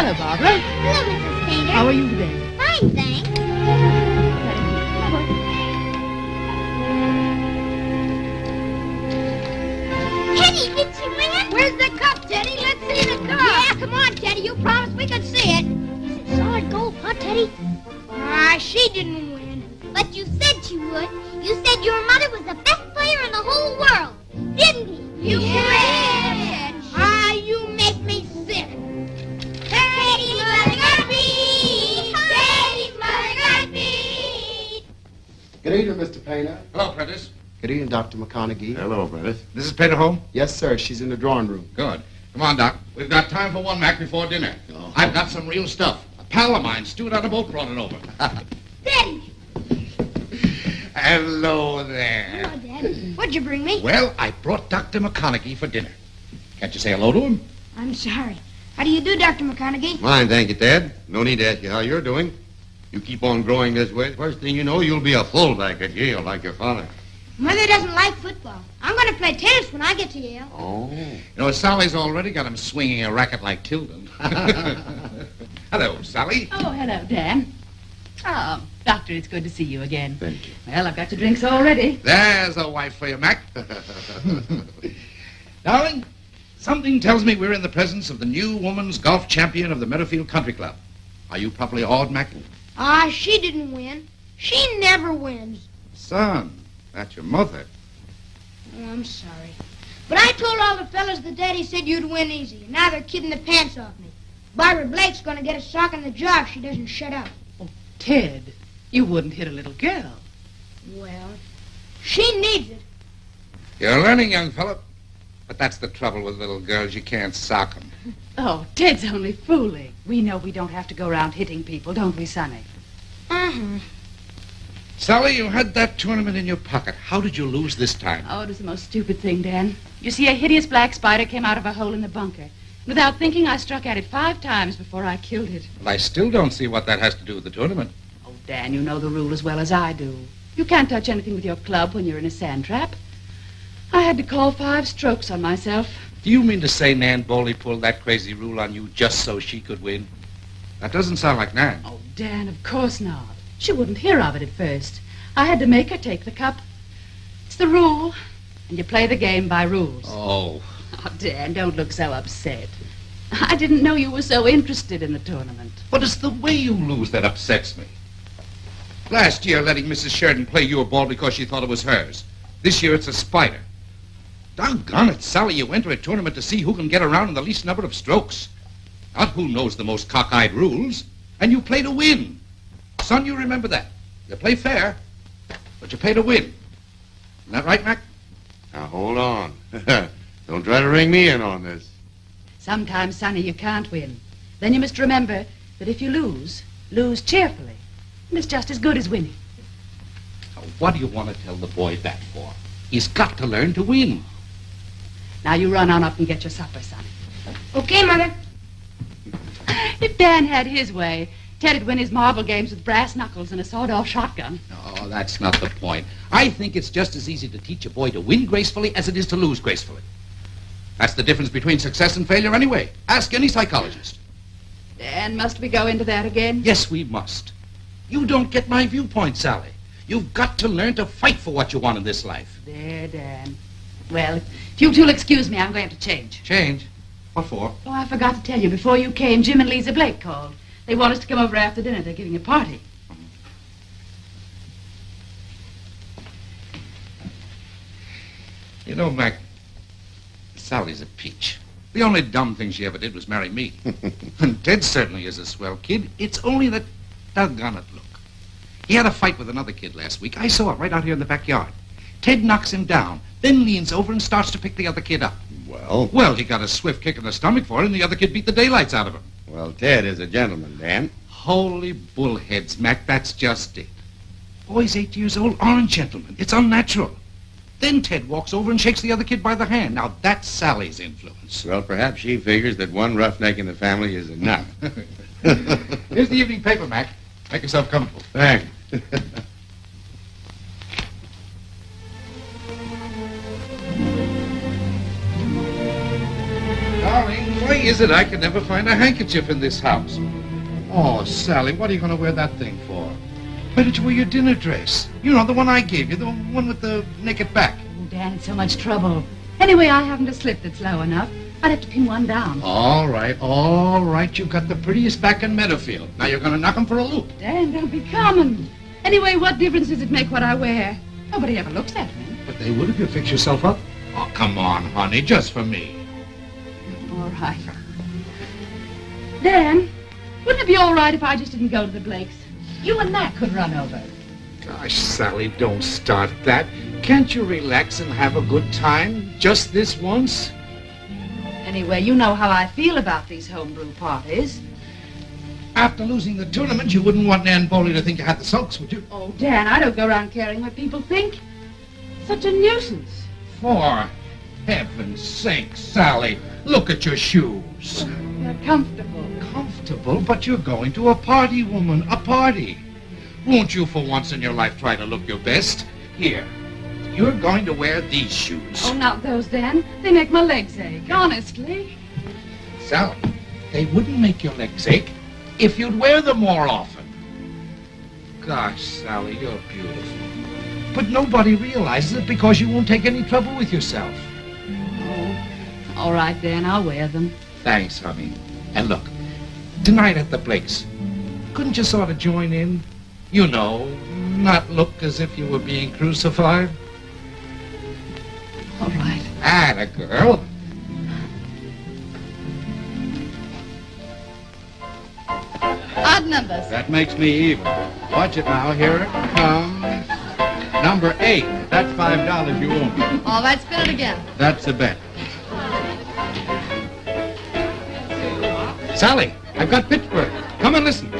Hello, Barbara. Hello, Mrs. Painter. How are you today? Fine, thanks. Teddy, did you win it? Where's the cup, Teddy? Let's see the cup. Yeah, come on, Teddy. You promised we could see it. Is it solid gold, huh, Teddy? She didn't win. But you said she would. You said your mother was the best player in the whole world, didn't he? You Yeah. You make me sick. Teddy's mother got beat. Teddy's mother got beat. Good evening, Mr. Painter. Hello, Prentice. Good evening, Dr. McConaughey. Hello, Prentice. This is Painter home? Yes, sir. She's in the drawing room. Good. Come on, Doc. We've got time for one Mac before dinner. Oh. I've got some real stuff. A pal of mine, stewed on a boat, brought it over. Teddy. Hello there. Hello, Dad. What'd you bring me? Well, I brought Dr. McConaughey for dinner. Can't you say hello to him? I'm sorry. How do you do, Dr. McConaughey? Fine, thank you, Ted. No need to ask you how you're doing. You keep on growing this way, first thing you know, you'll be a fullback at Yale like your father. Mother doesn't like football. I'm going to play tennis when I get to Yale. Oh. You know, Sally's already got him swinging a racket like Tilden. Hello, Sally. Oh, hello, Dan. Oh, Doctor, it's good to see you again. Thank you. Well, I've got your drinks already. There's a wife for you, Mac. Darling, something tells me we're in the presence of the new woman's golf champion of the Meadowfield Country Club. Are you properly awed, Mac? She didn't win. She never wins. Son, that's your mother. Oh, I'm sorry. But I told all the fellas that Daddy said you'd win easy. And now they're kidding the pants off me. Barbara Blake's going to get a sock in the jaw if she doesn't shut up. Ted, you wouldn't hit a little girl. Well, she needs it. You're learning, young fellow. But that's the trouble with little girls. You can't sock them. Oh, Ted's only fooling. We know we don't have to go around hitting people, don't we, Sonny? Uh-huh. Sally, you had that tournament in your pocket. How did you lose this time? Oh, it was the most stupid thing, Dan. You see, a hideous black spider came out of a hole in the bunker. Without thinking, I struck at it 5 times before I killed it. Well, I still don't see what that has to do with the tournament. Oh, Dan, you know the rule as well as I do. You can't touch anything with your club when you're in a sand trap. I had to call 5 strokes on myself. Do you mean to say Nan Bowley pulled that crazy rule on you just so she could win? That doesn't sound like Nan. Oh, Dan, of course not. She wouldn't hear of it at first. I had to make her take the cup. It's the rule, and you play the game by rules. Oh. Oh, Dan, don't look so upset. I didn't know you were so interested in the tournament. But it's the way you lose that upsets me. Last year, letting Mrs. Sheridan play your ball because she thought it was hers. This year, it's a spider. Doggone it, Sally, you enter a tournament to see who can get around in the least number of strokes. Not who knows the most cockeyed rules. And you play to win. Son, you remember that. You play fair, but you pay to win. Isn't that right, Mac? Now, hold on. Don't try to ring me in on this. Sometimes, Sonny, you can't win. Then you must remember that if you lose, lose cheerfully. And it's just as good as winning. Now, what do you want to tell the boy that for? He's got to learn to win. Now you run on up and get your supper, Sonny. Okay, Mother. If Dan had his way, Ted'd win his marble games with brass knuckles and a sawed-off shotgun. Oh, that's not the point. I think it's just as easy to teach a boy to win gracefully as it is to lose gracefully. That's the difference between success and failure anyway. Ask any psychologist. Dan, must we go into that again? Yes, we must. You don't get my viewpoint, Sally. You've got to learn to fight for what you want in this life. There, Dan. Well, if you two'll excuse me, I'm going to change. Change? What for? Oh, I forgot to tell you. Before you came, Jim and Lisa Blake called. They want us to come over after dinner. They're giving a party. You know, Mac, Sally's a peach. The only dumb thing she ever did was marry me. And Ted certainly is a swell kid. It's only that doggone it look. He had a fight with another kid last week. I saw it right out here in the backyard. Ted knocks him down, then leans over and starts to pick the other kid up. Well, He got a swift kick in the stomach for it, and the other kid beat the daylights out of him. well, Ted is a gentleman, Dan. Holy bullheads, Mac, that's just it. Boys 8 years old aren't gentlemen. It's unnatural. Then Ted walks over and shakes the other kid by the hand. Now, that's Sally's influence. Well, perhaps she figures that one roughneck in the family is enough. Here's the evening paper, Mac. Make yourself comfortable. Thanks. Darling, Why is it I can never find a handkerchief in this house? Oh, Sally, what are you going to wear that thing for? Why did you wear your dinner dress? You know, the one I gave you, the one with the naked back. Oh, Dan, it's so much trouble. Anyway, I haven't a slip that's low enough. I'd have to pin one down. All right. You've got the prettiest back in Meadowfield. Now you're going to knock 'em for a loop. Dan, don't be common. Anyway, what difference does it make what I wear? Nobody ever looks at me. But they would if you fix yourself up. Oh, come on, honey, just for me. All right. Dan, wouldn't it be all right if I just didn't go to the Blakes? You and Matt could run over. Gosh, Sally, don't start that. Can't you relax and have a good time? Just this once? Anyway, you know how I feel about these homebrew parties. After losing the tournament, you wouldn't want Nan Bowley to think you had the sulks, would you? Oh, Dan, I don't go around caring what people think. Such a nuisance. For heaven's sake, Sally, look at your shoes. They're comfortable. Comfortable, but you're going to a party, woman, a party. Won't you, for once in your life, try to look your best? Here, you're going to wear these shoes. Oh, not those, Dan. They make my legs ache, honestly. Sally, they wouldn't make your legs ache if you'd wear them more often. Gosh, Sally, you're beautiful. But nobody realizes it because you won't take any trouble with yourself. Oh, all right, Dan, I'll wear them. Thanks, honey. And look, tonight at the Blakes, couldn't you sort of join in? You know, not look as if you were being crucified. All right. Atta girl. Odd numbers. That makes me even. Watch it now. Here it comes. Number 8. That's $5 you owe me. All right, spin it again. That's a bet. Sally, I've got Pittsburgh. Come and listen.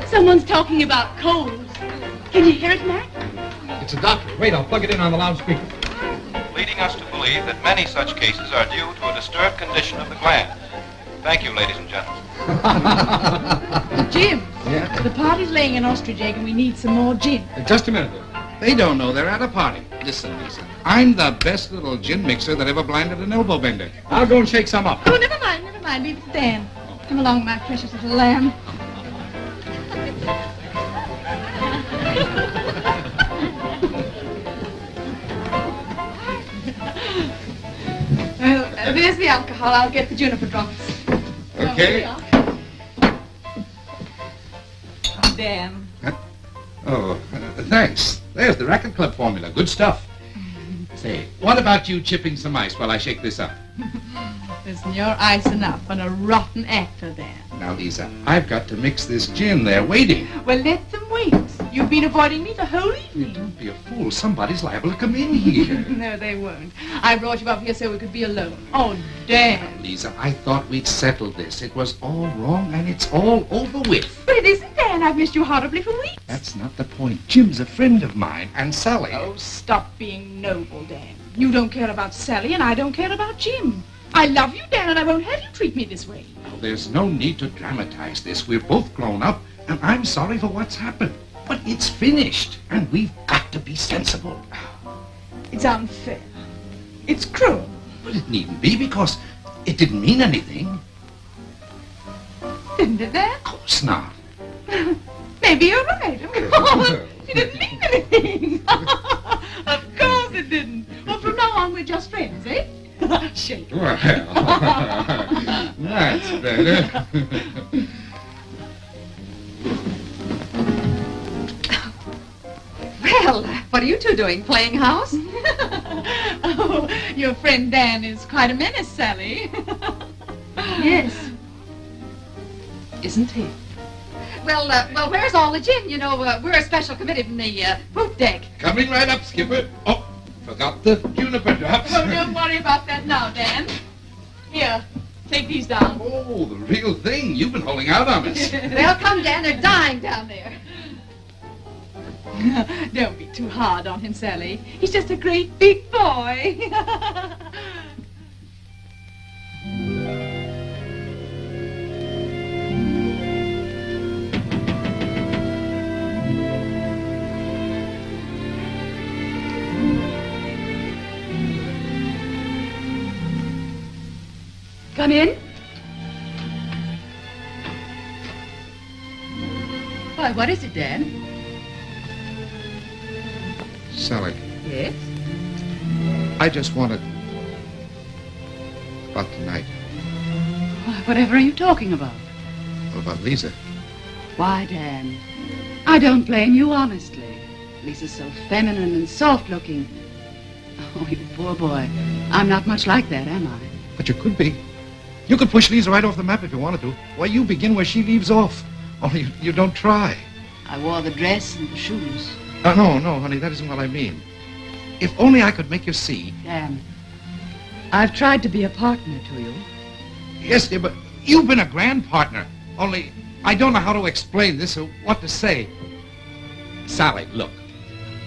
Someone's talking about colds. Can you hear it, Mac? It's a doctor. Wait, I'll plug it in on the loudspeaker. Leading us to believe that many such cases are due to a disturbed condition of the glands. Thank you, ladies and gentlemen. Jim, Yeah? the party's laying an ostrich egg and we need some more gin. Just a minute. They don't know they're at a party. Listen, Lisa. I'm the best little gin mixer that ever blinded an elbow bender. I'll go and shake some up. Oh, never mind. Leave it to Dan. Come along, my precious little lamb. There's the alcohol. I'll get the juniper drops. Okay. Dan. Oh, thanks. There's the racket club formula. Good stuff. Say, what about you chipping some ice while I shake this up? Isn't your ice enough on a rotten actor, Dan? Now, Lisa, I've got to mix this gin. They're waiting. Well, let them wait. You've been avoiding me the whole evening. Don't be a fool. Somebody's liable to come in here. No, they won't. I brought you up here so we could be alone. Oh, Dan. Lisa, I thought we'd settled this. It was all wrong, and it's all over with. But it isn't, Dan. I've missed you horribly for weeks. That's not the point. Jim's a friend of mine, and Sally... Oh, stop being noble, Dan. You don't care about Sally, and I don't care about Jim. I love you, Dan, and I won't have you treat me this way. Now, there's no need to dramatize this. We're both grown up, and I'm sorry for what's happened. But it's finished, and we've got to be sensible. It's unfair. It's cruel. But it needn't be, because it didn't mean anything. Didn't it, Dan? Of course not. Maybe you're right. It didn't mean anything. Of course it didn't. Well, from now on, we're just friends, eh? Shake. Well, that's better. Well, what are you two doing? Playing house? Oh, your friend Dan is quite a menace, Sally. Yes. Isn't he? Well, where's all the gin? You know, we're a special committee from the poop deck. Coming right up, Skipper. Oh, forgot the juniper drops. Oh, don't worry about that now, Dan. Here, take these down. Oh, the real thing. You've been holding out on us. Well, come, Dan. They're dying down there. Don't be too hard on him, Sally. He's just a great big boy. Come in. Why, what is it, Dan? Sally, Yes? I just wanted... About tonight. Why, whatever are you talking about? What about Lisa? Why, Dan, I don't blame you, honestly. Lisa's so feminine and soft-looking. Oh, you poor boy. I'm not much like that, am I? But you could be. You could push Lisa right off the map if you wanted to. Why, you begin where she leaves off. Only you don't try. I wore the dress and the shoes. No, honey, that isn't what I mean. If only I could make you see. Dan, I've tried to be a partner to you. Yes, dear, but you've been a grand partner. Only I don't know how to explain this or what to say. Sally, look.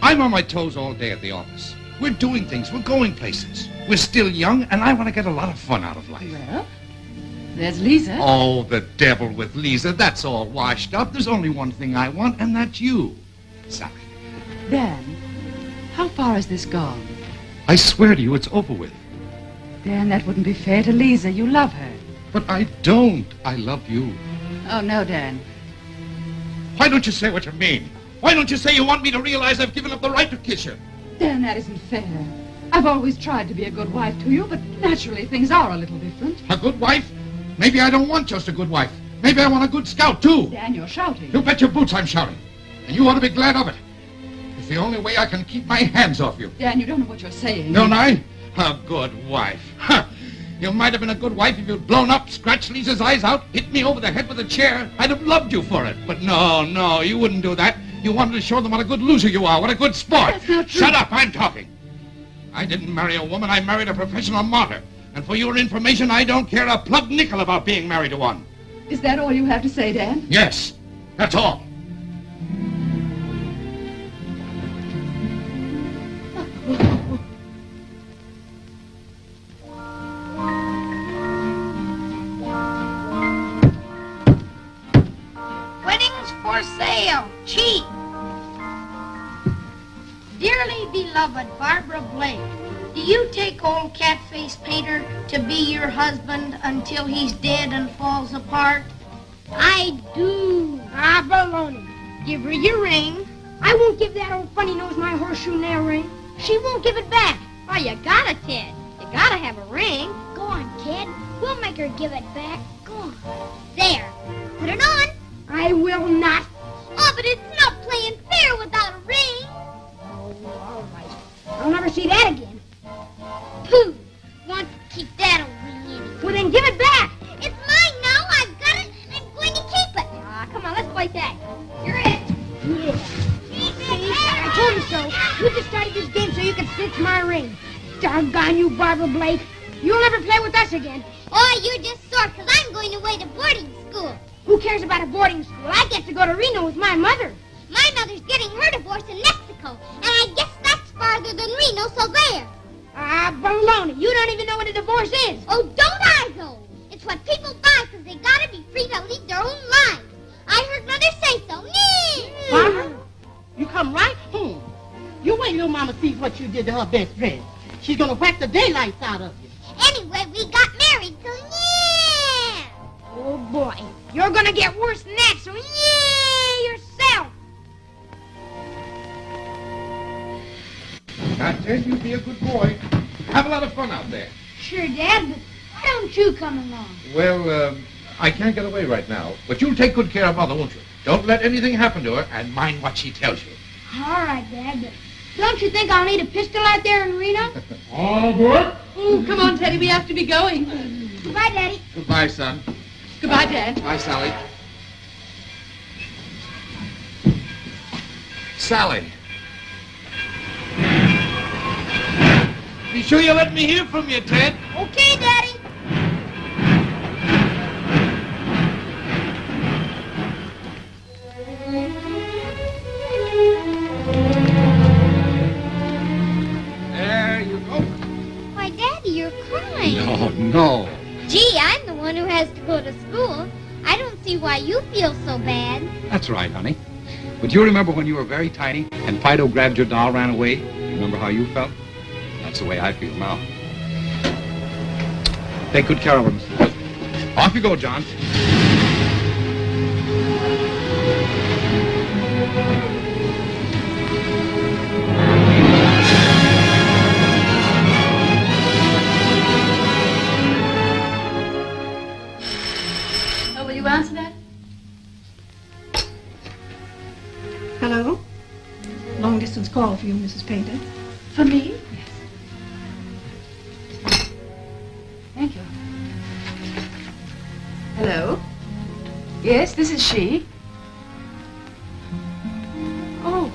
I'm on my toes all day at the office. We're doing things. We're going places. We're still young, and I want to get a lot of fun out of life. Well, there's Lisa. Oh, the devil with Lisa. That's all washed up. There's only one thing I want, and that's you, Sally. Dan, how far has this gone? I swear to you, it's over with. Dan, that wouldn't be fair to Lisa. You love her. But I don't. I love you. Oh, no, Dan. Why don't you say what you mean? Why don't you say you want me to realize I've given up the right to kiss you? Dan, that isn't fair. I've always tried to be a good wife to you, but naturally things are a little different. A good wife? Maybe I don't want just a good wife. Maybe I want a good scout, too. Dan, you're shouting. You bet your boots I'm shouting. And you ought to be glad of it. It's the only way I can keep my hands off you. Dan, you don't know what you're saying. Don't I? A good wife. Huh. You might have been a good wife if you'd blown up, scratched Lisa's eyes out, hit me over the head with a chair. I'd have loved you for it. But no, you wouldn't do that. You wanted to show them what a good loser you are, what a good sport. That's not true. Shut up, I'm talking. I didn't marry a woman, I married a professional martyr. And for your information, I don't care a plug nickel about being married to one. Is that all you have to say, Dan? Yes, that's all. Weddings for sale. Cheap. Dearly beloved Barbara Blake, do you take old cat-face painter to be your husband until he's dead and falls apart? I do. Ah, baloney. Give her your ring. I won't give that old funny-nose my horseshoe nail ring. She won't give it back. Oh, you gotta, Ted. You gotta have a ring. Go on, Ted. We'll make her give it back. Go on. There. Put it on. I will not. Oh, but it's not playing fair without a ring. Oh, all right. I'll never see that again. Pooh. Want to keep that old ring in. Well, then give it back. It's mine now. I've got it, and I'm going to keep it. Ah, come on, let's play tag. You're it. Yeah. See, I told you so. You just started this game so you could stitch my ring. Doggone you, Barbara Blake. You'll never play with us again. Oh, you're just sore because I'm going away to boarding school. Who cares about a boarding school? I get to go to Reno with my mother. My mother's getting her divorce in Mexico, and I guess that's farther than Reno, so there. Ah, baloney. You don't even know what a divorce is. Oh, don't I, though? It's what people buy because they gotta be free to lead their own lives. I heard Mother say so. Nee. Barbara, you come right home. You wait till Mama sees what you did to her best friend. She's gonna whack the daylights out of you. Anyway, we got married, so yeah. Oh, boy. You're gonna get worse than that, so yeah yourself. Now, Ted, you be a good boy. Have a lot of fun out there. Sure, Dad, but why don't you come along? Well, I can't get away right now, but you'll take good care of Mother, won't you? Don't let anything happen to her, and mind what she tells you. All right, Dad, but don't you think I'll need a pistol out there in Reno? All aboard. Oh, come on, Teddy. We have to be going. Goodbye, Daddy. Goodbye, son. Goodbye, Dad. Bye, Sally. Sally. Be sure you let me hear from you, Ted. Okay, Daddy. There you go. Why, Daddy, you're crying. No. Gee, I'm the one who has to go to school. I don't see why you feel so bad. That's right, honey. But you remember when you were very tiny and Fido grabbed your doll, ran away? You remember how you felt? That's the way I feel now. Take good care of him. Off you go, John. Oh, will you answer that? Hello? Long distance call for you, Mrs. Painter. For me? Yes. Thank you. Hello? Yes, this is she. Oh.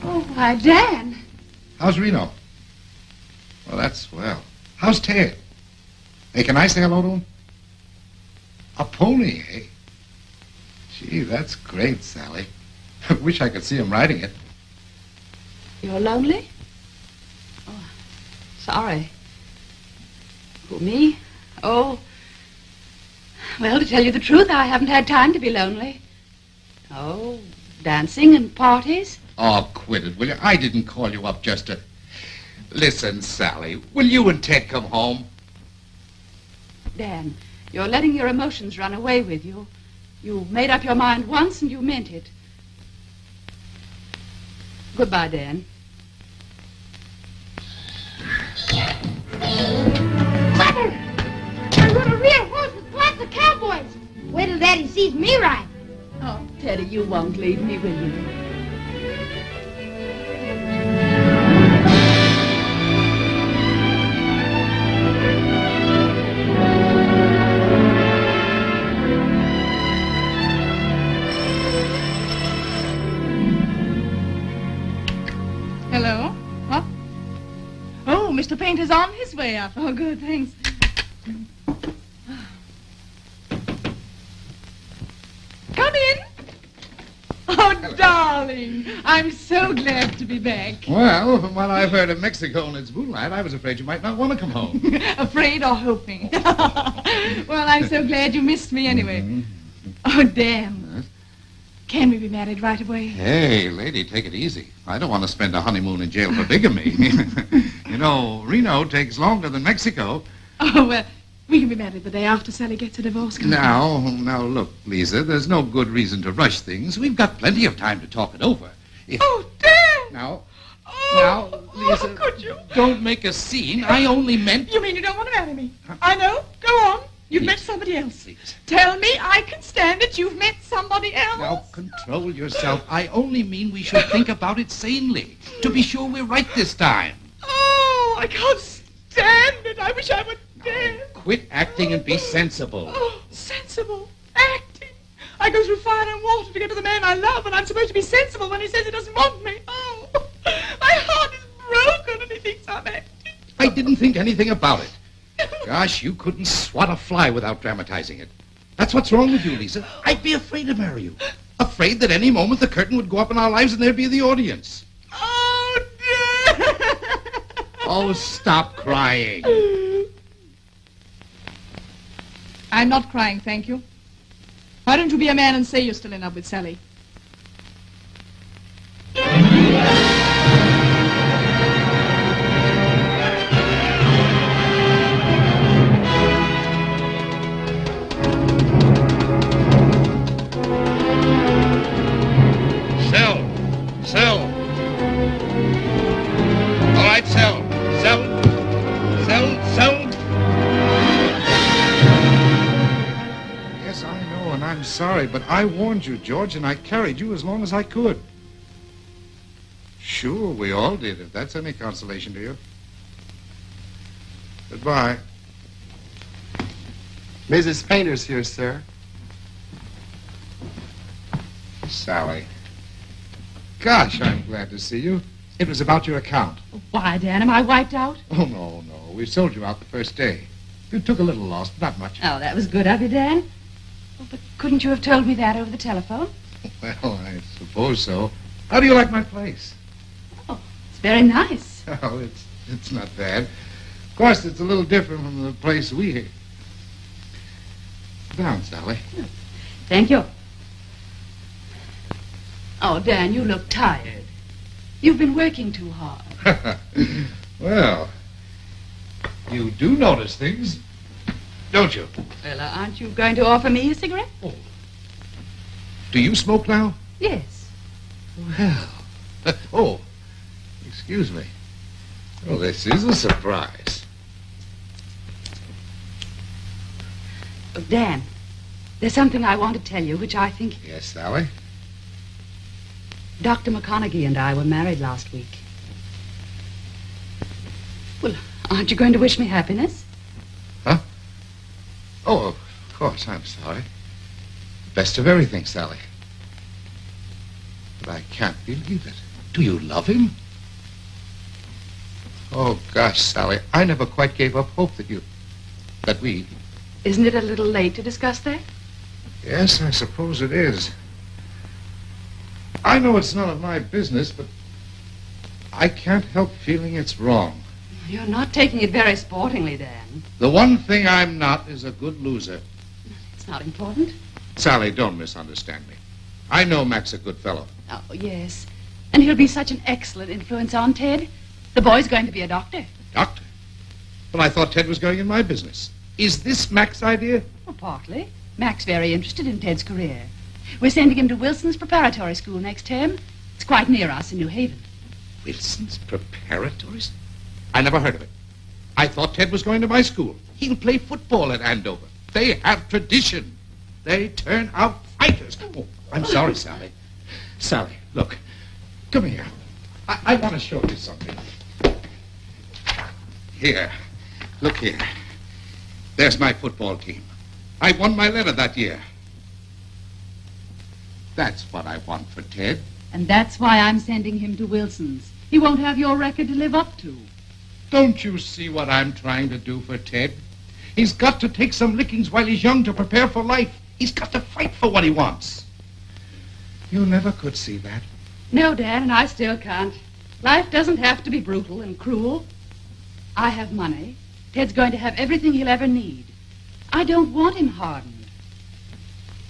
Oh, why, Dan. How's Reno? Well, that's swell. How's Ted? Hey, can I say hello to him? A pony, eh? Gee, that's great, Sally. I wish I could see him riding it. You're lonely? Oh, sorry. Who, me? Oh. Well, to tell you the truth, I haven't had time to be lonely. Oh, dancing and parties? Oh, quit it, will you? I didn't call you up just to... Listen, Sally, will you and Ted come home? Dan, you're letting your emotions run away with you. You made up your mind once and you meant it. Goodbye, Dan. Clever! I rode a real horse with lots of cowboys. Wait till Daddy sees me ride. Oh, Teddy, you won't leave me, will you? Hello? What? Oh, Mr. Painter's on his way up. Oh, good, thanks. Come in. Oh, darling. I'm so glad to be back. Well, from what I've heard of Mexico and its moonlight, I was afraid you might not want to come home. Afraid or hoping? Well, I'm so glad you missed me anyway. Oh, Dan. Yes? Can we be married right away? Hey, lady, take it easy. I don't want to spend a honeymoon in jail for bigamy. You know, Reno takes longer than Mexico. Oh, well, we can be married the day after Sally gets a divorce. can't we? Now, look, Lisa, there's no good reason to rush things. We've got plenty of time to talk it over. If... Oh, Dan! Now, Oh, Lisa, could you? don't make a scene. I only meant... You mean you don't want to marry me? I know. Go on. You've met somebody else. Please. Tell me I can stand it. You've met somebody else. Now, control yourself. I only mean we should think about it sanely. To be sure we're right this time. Oh, I can't stand it. I wish I were dead. Quit acting and be sensible. Oh, sensible. Acting. I go through fire and water to get to the man I love, and I'm supposed to be sensible when he says he doesn't want me. Oh, my heart is broken, and he thinks I'm acting. I didn't think anything about it. Gosh, you couldn't swat a fly without dramatizing it. That's what's wrong with you, Lisa. I'd be afraid to marry you. Afraid that any moment the curtain would go up in our lives and there'd be the audience. Oh, dear. Oh, stop crying. I'm not crying, thank you. Why don't you be a man and say you're still in love with Sally? Sell. All right, sell. Yes, I know, and I'm sorry, but I warned you, George, and I carried you as long as I could. Sure, we all did, if that's any consolation to you. Goodbye. Mrs. Painter's here, sir. Sally. Gosh, I'm glad to see you. It was about your account. Why, Dan, am I wiped out? Oh, no. We sold you out the first day. You took a little loss, but not much. Oh, that was good of you, Dan. Oh, but couldn't you have told me that over the telephone? Well, I suppose so. How do you like my place? Oh, it's very nice. Oh, it's not bad. Of course, it's a little different from the place we here. Sit down, Sally. Thank you. Oh, Dan, you look tired. You've been working too hard. Well, you do notice things. Don't you? Well, aren't you going to offer me a cigarette? Do you smoke now? Yes. Well, oh, excuse me. Well, this is a surprise. Oh, Dan, there's something I want to tell you, which I think... Yes, Sally? Dr. McConaughey and I were married last week. Well, aren't you going to wish me happiness? Huh? Oh, of course, I'm sorry. Best of everything, Sally. But I can't believe it. Do you love him? Oh, gosh, Sally, I never quite gave up hope that we... Isn't it a little late to discuss that? Yes, I suppose it is. I know it's none of my business, but I can't help feeling it's wrong. You're not taking it very sportingly, Dan. The one thing I'm not is a good loser. It's not important. Sally, don't misunderstand me. I know Mac's a good fellow. Oh, yes. And he'll be such an excellent influence on Ted. The boy's going to be a doctor. Doctor? Well, I thought Ted was going in my business. Is this Mac's idea? Well, partly. Mac's very interested in Ted's career. We're sending him to Wilson's preparatory school next term. It's quite near us in New Haven. Wilson's preparatory? I never heard of it. I thought Ted was going to my school. He'll play football at Andover. They have tradition. They turn out fighters. Oh, I'm sorry, Sally. Sally, look. Come here. I want to show you something. Here. Look here. There's my football team. I won my letter that year. That's what I want for Ted. And that's why I'm sending him to Wilson's. He won't have your record to live up to. Don't you see what I'm trying to do for Ted? He's got to take some lickings while he's young to prepare for life. He's got to fight for what he wants. You never could see that. No, Dad, and I still can't. Life doesn't have to be brutal and cruel. I have money. Ted's going to have everything he'll ever need. I don't want him hardened.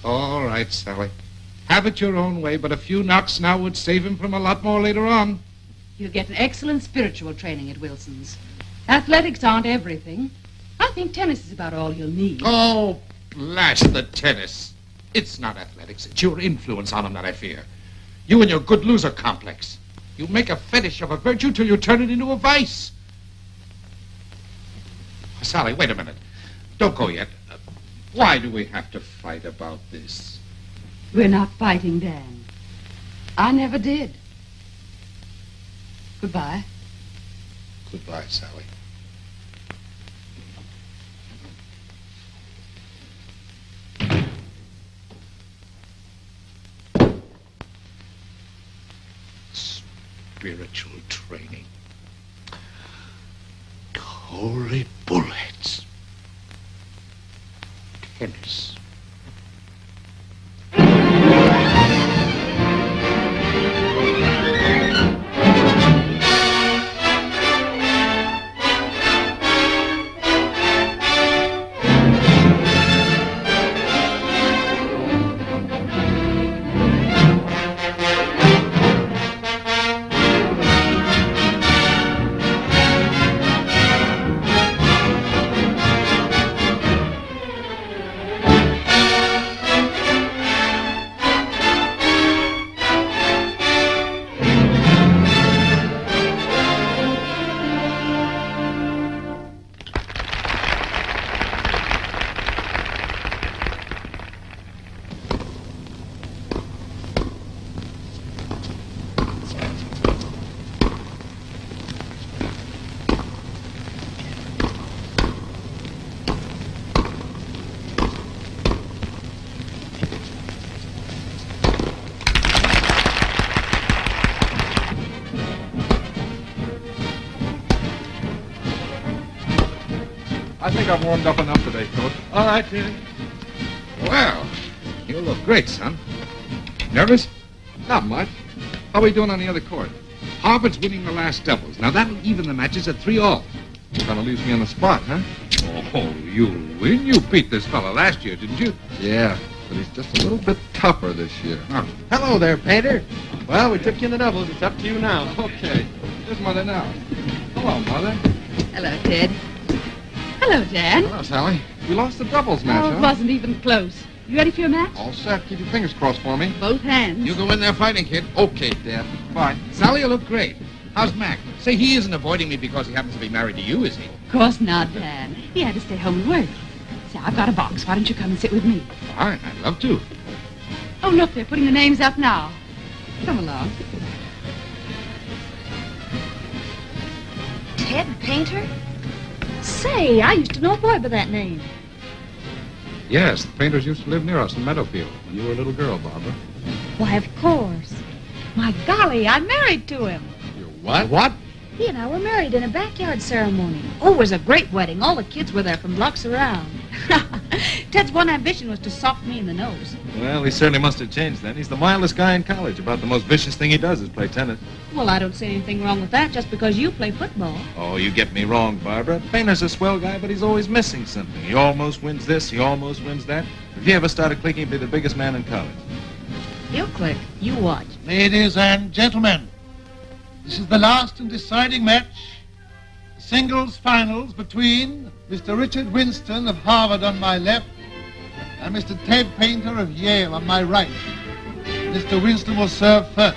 All right, Sally. Have it your own way, but a few knocks now would save him from a lot more later on. You'll get an excellent spiritual training at Wilson's. Athletics aren't everything. I think tennis is about all you'll need. Oh, blast the tennis. It's not athletics. It's your influence on him that I fear. You and your good loser complex. You make a fetish of a virtue till you turn it into a vice. Sally, wait a minute. Don't go yet. Why do we have to fight about this? We're not fighting, Dan. I never did. Goodbye. Goodbye, Sally. Spiritual training. Holy bullets. Tennis. I think I've warmed up enough today, Coach. All right, Peter. Well, you look great, son. Nervous? Not much. How are we doing on the other court? Harvard's winning the last doubles. Now, that'll even the matches at 3-all. Kind of leaves me on the spot, huh? Oh, you'll win. You beat this fella last year, didn't you? Yeah, but he's just a little bit tougher this year. Oh. Hello there, Painter. Well, we took you in the doubles. It's up to you now. Okay. Here's Mother now. Hello, Mother. Hello, Ted. Hello, Dan. Hello, Sally. We lost the doubles match, Oh, it huh? wasn't even close. You ready for your match? All set. Keep your fingers crossed for me. Both hands. You go in there fighting, kid. Okay, Dad. Bye. Sally, you look great. How's Mac? Say, he isn't avoiding me because he happens to be married to you, is he? Of course not, Dan. He had to stay home and work. Say, I've got a box. Why don't you come and sit with me? Fine, I'd love to. Oh, look, they're putting the names up now. Come along. Ted Painter? Say, I used to know a boy by that name. Yes, the Painters used to live near us in Meadowfield when you were a little girl, Barbara. Why, of course. My golly, I'm married to him. You're what? What? He and I were married in a backyard ceremony. Oh, it was a great wedding. All the kids were there from blocks around. Ted's one ambition was to sock me in the nose. Well, he certainly must have changed then. He's the mildest guy in college. About the most vicious thing he does is play tennis. Well, I don't see anything wrong with that just because you play football. Oh, you get me wrong, Barbara. Painter's a swell guy, but he's always missing something. He almost wins this, he almost wins that. If he ever started clicking, he'd be the biggest man in college. He'll click. You watch. Ladies and gentlemen, this is the last and deciding match, the singles finals between Mr. Richard Winston of Harvard on my left and Mr. Ted Painter of Yale on my right. Mr. Winston will serve first.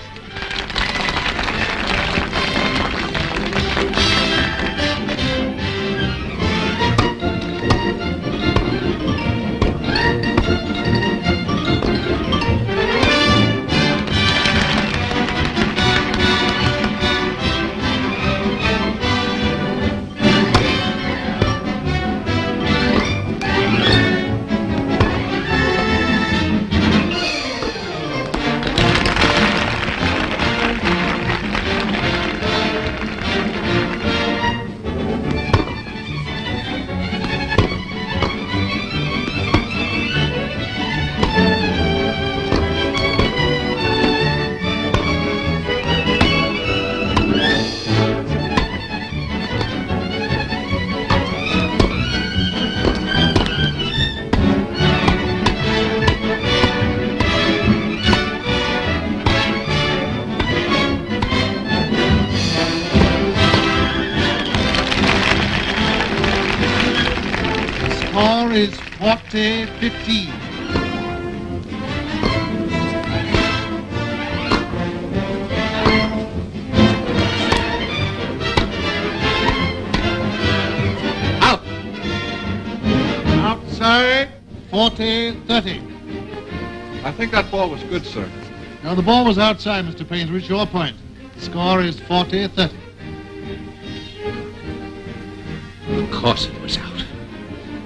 Score is 40-15. Out! Outside, 40-30. I think that ball was good, sir. Now, the ball was outside, Mr. Painter. It's your point. The score is 40-30. Of course it was out.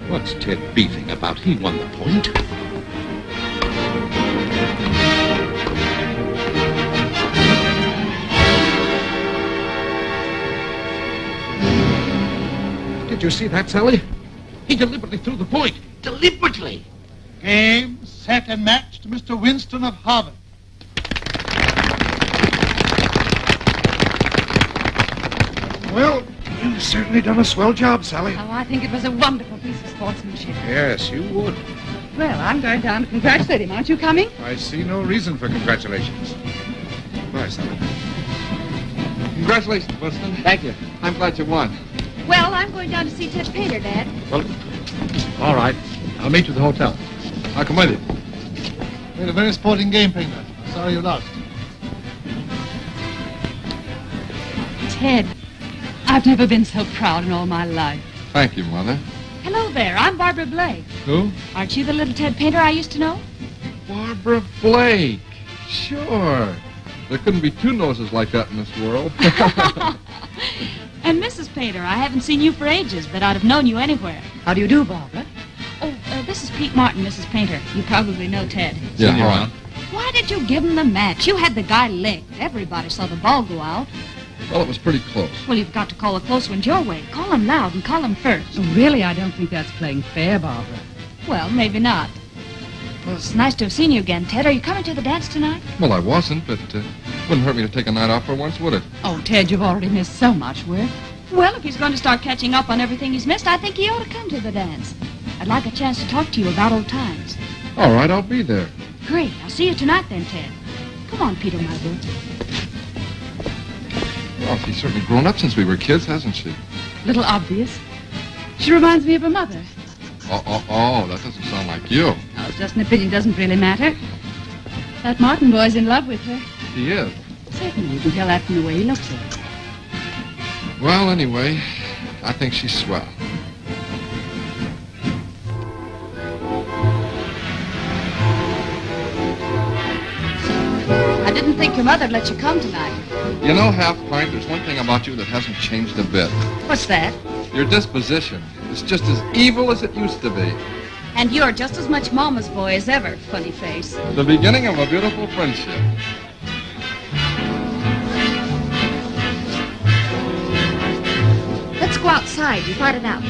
What's Ted beefing about? He won the point. Did you see that, Sally? He deliberately threw the point. Deliberately. Game, set, and match to Mr. Winston of Harvard. Well, you've certainly done a swell job, Sally. Oh, I think it was a wonderful piece of sportsmanship. Yes, you would. Well, I'm going down to congratulate him. Aren't you coming? I see no reason for congratulations. Bye, Sally. Congratulations, Winston. Thank you. I'm glad you won. Well, I'm going down to see Ted Painter, Dad. Well, all right. I'll meet you at the hotel. I'll come with you. Played a very sporting game, Painter. Sorry you lost. Ted, I've never been so proud in all my life. Thank you, Mother. Hello there. I'm Barbara Blake. Who? Aren't you the little Ted Painter I used to know? Barbara Blake. Sure. There couldn't be two noses like that in this world. And Mrs. Painter, I haven't seen you for ages, but I'd have known you anywhere. How do you do, Barbara? Oh, this is Pete Martin, Mrs. Painter. You probably know Ted. Yeah, all right. Why did you give him the match? You had the guy licked. Everybody saw the ball go out. Well, it was pretty close. Well, you've got to call the close ones your way. Call him loud and call him first. Oh, really, I don't think that's playing fair, Barbara. Well, maybe not. Well, it's nice to have seen you again, Ted. Are you coming to the dance tonight? Well, I wasn't, but wouldn't hurt me to take a night off for once, would it? Oh, Ted, you've already missed so much work. Well, if he's going to start catching up on everything he's missed, I think he ought to come to the dance. I'd like a chance to talk to you about old times. All right, I'll be there. Great. I'll see you tonight then, Ted. Come on, Peter, my boy. Well, she's certainly grown up since we were kids, hasn't she? Little obvious. She reminds me of her mother. Oh, that doesn't sound like you. Oh, it's just an opinion. Doesn't really matter. That Martin boy's in love with her. He is. Certainly, you can tell that from the way he looks at her. Well, anyway, I think she's swell. I didn't think your mother'd let you come tonight. You know, Half-Pint, there's one thing about you that hasn't changed a bit. What's that? Your disposition. It's just as evil as it used to be. And you're just as much Mama's boy as ever, funny face. The beginning of a beautiful friendship. Let's go outside and fight it out.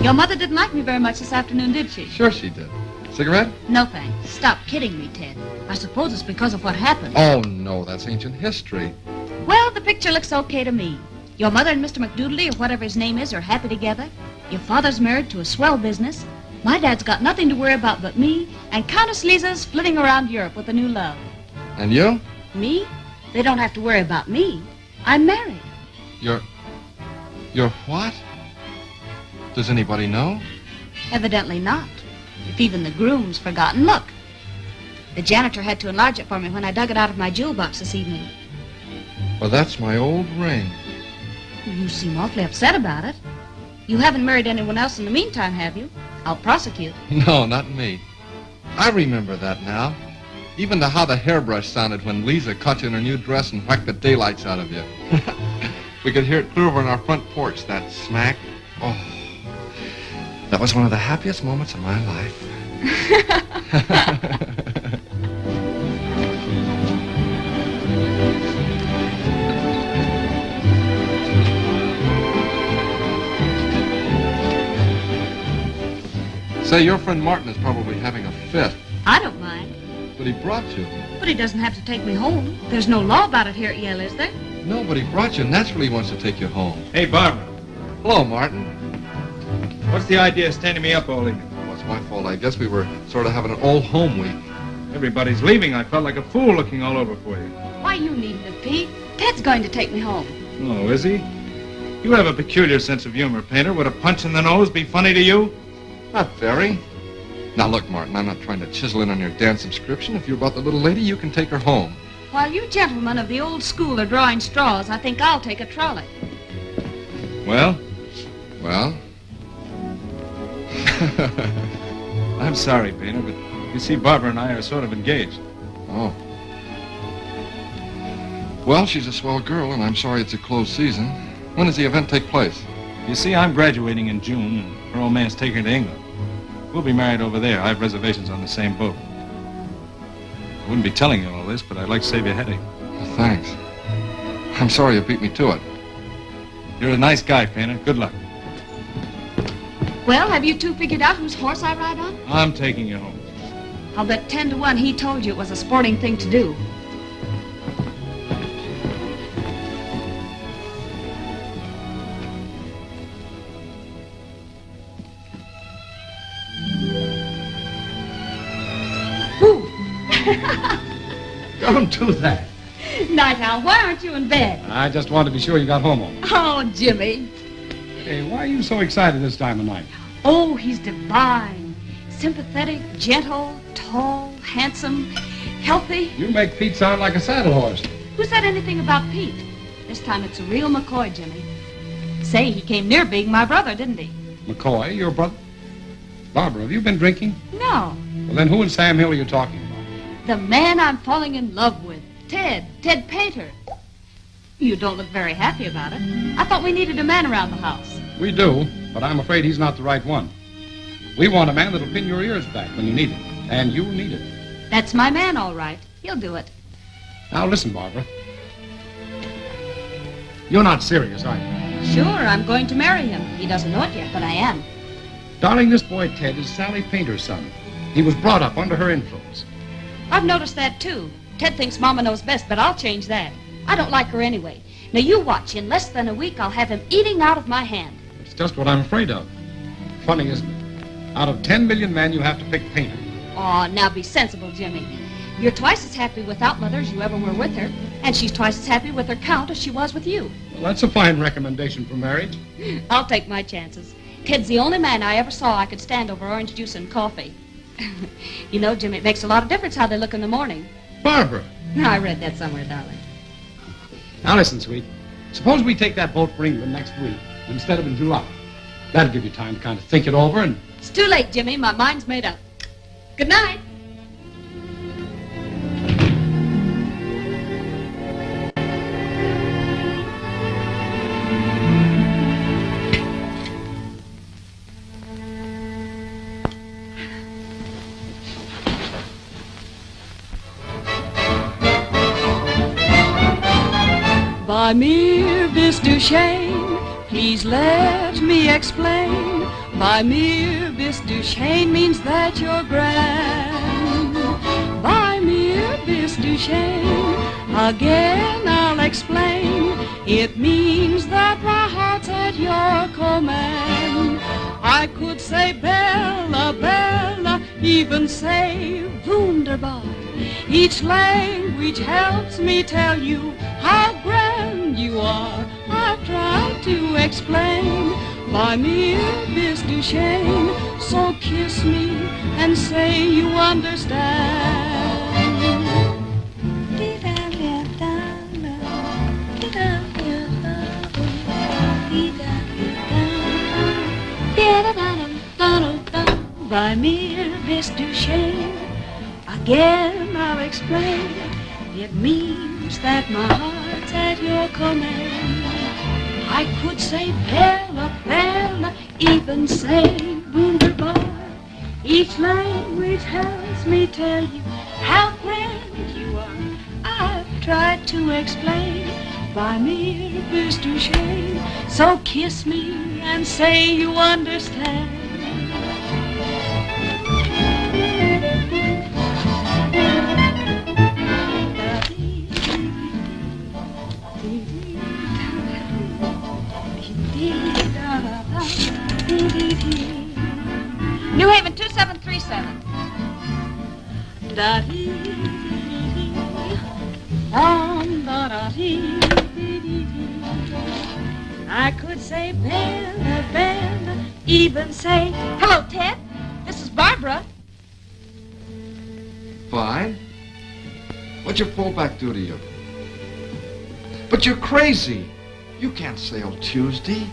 Your mother didn't like me very much this afternoon, did she? Sure she did. Cigarette? No, thanks. Stop kidding me, Ted. I suppose it's because of what happened. Oh, no, that's ancient history. Well, the picture looks okay to me. Your mother and Mr. McDoodley, or whatever his name is, are happy together. Your father's married to a swell business. My dad's got nothing to worry about but me, and Countess Lisa's flitting around Europe with a new love. And you? Me? They don't have to worry about me. I'm married. You're what? Does anybody know? Evidently not. If even the groom's forgotten, look. The janitor had to enlarge it for me when I dug it out of my jewel box this evening. Well, that's my old ring. You seem awfully upset about it. You haven't married anyone else in the meantime, have you? I'll prosecute. No, not me. I remember that now. Even to how the hairbrush sounded when Lisa caught you in her new dress and whacked the daylights out of you. We could hear it clear over on our front porch, that smack. Oh, that was one of the happiest moments of my life. Say, your friend Martin is probably having a fit. I don't mind. But he brought you. But he doesn't have to take me home. There's no law about it here at Yale, is there? No, but he brought you. Naturally he wants to take you home. Hey, Barbara. Hello, Martin. What's the idea of standing me up all evening? Well, it's my fault. I guess we were sort of having an old home week. Everybody's leaving. I felt like a fool looking all over for you. Why you needn't have, Pete? Ted's going to take me home. Oh, is he? You have a peculiar sense of humor, Painter. Would a punch in the nose be funny to you? Not very. Now, look, Martin, I'm not trying to chisel in on your dance subscription. If you're about the little lady, you can take her home. While you gentlemen of the old school are drawing straws, I think I'll take a trolley. Well? Well? I'm sorry, Painter, but you see, Barbara and I are sort of engaged. Oh. Well, she's a swell girl, and I'm sorry it's a closed season. When does the event take place? You see, I'm graduating in June, and her old man's taking her to England. We'll be married over there. I have reservations on the same boat. I wouldn't be telling you all this, but I'd like to save you a headache. Well, thanks. I'm sorry you beat me to it. You're a nice guy, Painter. Good luck. Well, have you two figured out whose horse I ride on? I'm taking you home. I'll bet 10 to 1 he told you it was a sporting thing to do. Don't do that. Night Owl, why aren't you in bed? I just wanted to be sure you got home all right. Oh, Jimmy. Hey, why are you so excited this time of night? Oh, he's divine. Sympathetic, gentle, tall, handsome, healthy. You make Pete sound like a saddle horse. Who said anything about Pete? This time it's a real McCoy, Jimmy. Say, he came near being my brother, didn't he? McCoy, your brother? Barbara, have you been drinking? No. Well, then who in Sam Hill are you talking about? The man I'm falling in love with. Ted Painter. You don't look very happy about it. I thought we needed a man around the house. We do, but I'm afraid he's not the right one. We want a man that'll pin your ears back when you need it, and you need it. That's my man, all right. He'll do it. Now listen, Barbara. You're not serious, are you? Sure, I'm going to marry him. He doesn't know it yet, but I am. Darling, this boy Ted is Sally Painter's son. He was brought up under her influence. I've noticed that, too. Ted thinks Mama knows best, but I'll change that. I don't like her anyway. Now, you watch. In less than a week, I'll have him eating out of my hand. It's just what I'm afraid of. Funny, isn't it? Out of 10 million men, you have to pick Painter. Oh, now be sensible, Jimmy. You're twice as happy without Mother as you ever were with her, and she's twice as happy with her Count as she was with you. that's a fine recommendation for marriage. I'll take my chances. Ted's the only man I ever saw I could stand over orange juice and coffee. You know, Jim, it makes a lot of difference how they look in the morning. Barbara. I read that somewhere, darling. Now listen, sweet. Suppose we take that boat for England next week instead of in July. That'll give you time to kind of think it over and... It's too late, Jimmy. My mind's made up. Good night. By mere bis du Shane, please let me explain. By mere bis du Shane means that you're grand. By mere bis du Shane, again I'll explain. It means that my heart's at your command. I could say Bella, Bella, even say Wunderbar. Each language helps me tell you how grand you are. I've tried to explain by mere bis du Shane. So kiss me and say you understand. By mere bis du Shane, again I'll explain. It means that my heart's at your command. I could say Bella, Bella, even say Wunderbar. Each language helps me tell you how grand you are. I've tried to explain by mere bis du Shane. So kiss me and say you understand. New Haven 2737. I could say Bella, Bella, even say, hello, Ted. This is Barbara. Fine. What'd your fullback do to you? But you're crazy. You can't sail Tuesday.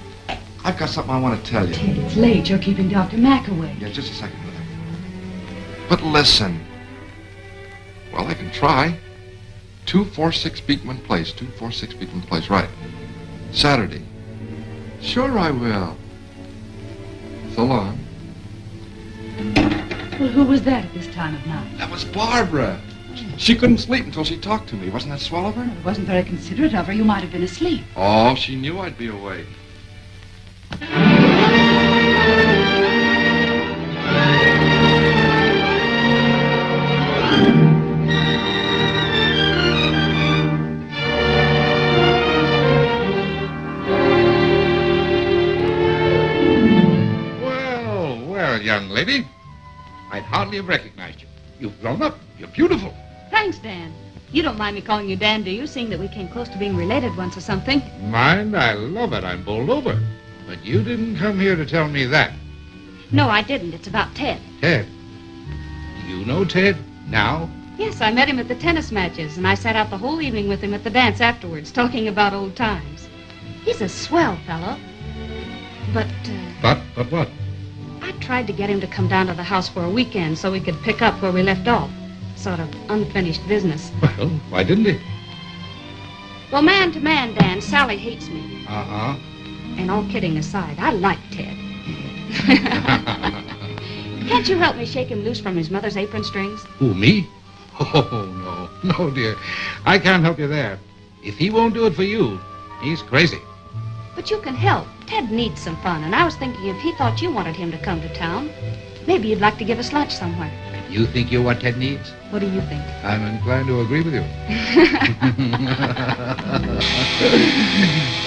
I've got something I want to tell you. Ted, it's late. You're keeping Dr. Mack away. Yeah, just a second, Mother. But listen. Well, I can try. 246 Beekman Place. 246 Beekman Place, right. Saturday. Sure I will. So long. Well, who was that at this time of night? That was Barbara. She couldn't sleep until she talked to me. Wasn't that swell of her? It wasn't very considerate of her. You might have been asleep. Oh, she knew I'd be awake. Well, young lady, I'd hardly have recognized you. You've grown up. You're beautiful. Thanks, Dan. You don't mind me calling you Dan, do you, seeing that we came close to being related once or something? Mind? I love it. I'm bowled over. But you didn't come here to tell me that. No, I didn't. It's about Ted. Ted? You know Ted? Now? Yes, I met him at the tennis matches, and I sat out the whole evening with him at the dance afterwards, talking about old times. He's a swell fellow. But what? I tried to get him to come down to the house for a weekend so we could pick up where we left off. Sort of unfinished business. Well, why didn't he? Well, man to man, Dan, Sally hates me. Uh-huh. And all kidding aside, I like Ted. Can't you help me shake him loose from his mother's apron strings? Who, me? Oh, no. No, dear. I can't help you there. If he won't do it for you, he's crazy. But you can help. Ted needs some fun, and I was thinking if he thought you wanted him to come to town, maybe you'd like to give us lunch somewhere. You think you're what Ted needs? What do you think? I'm inclined to agree with you.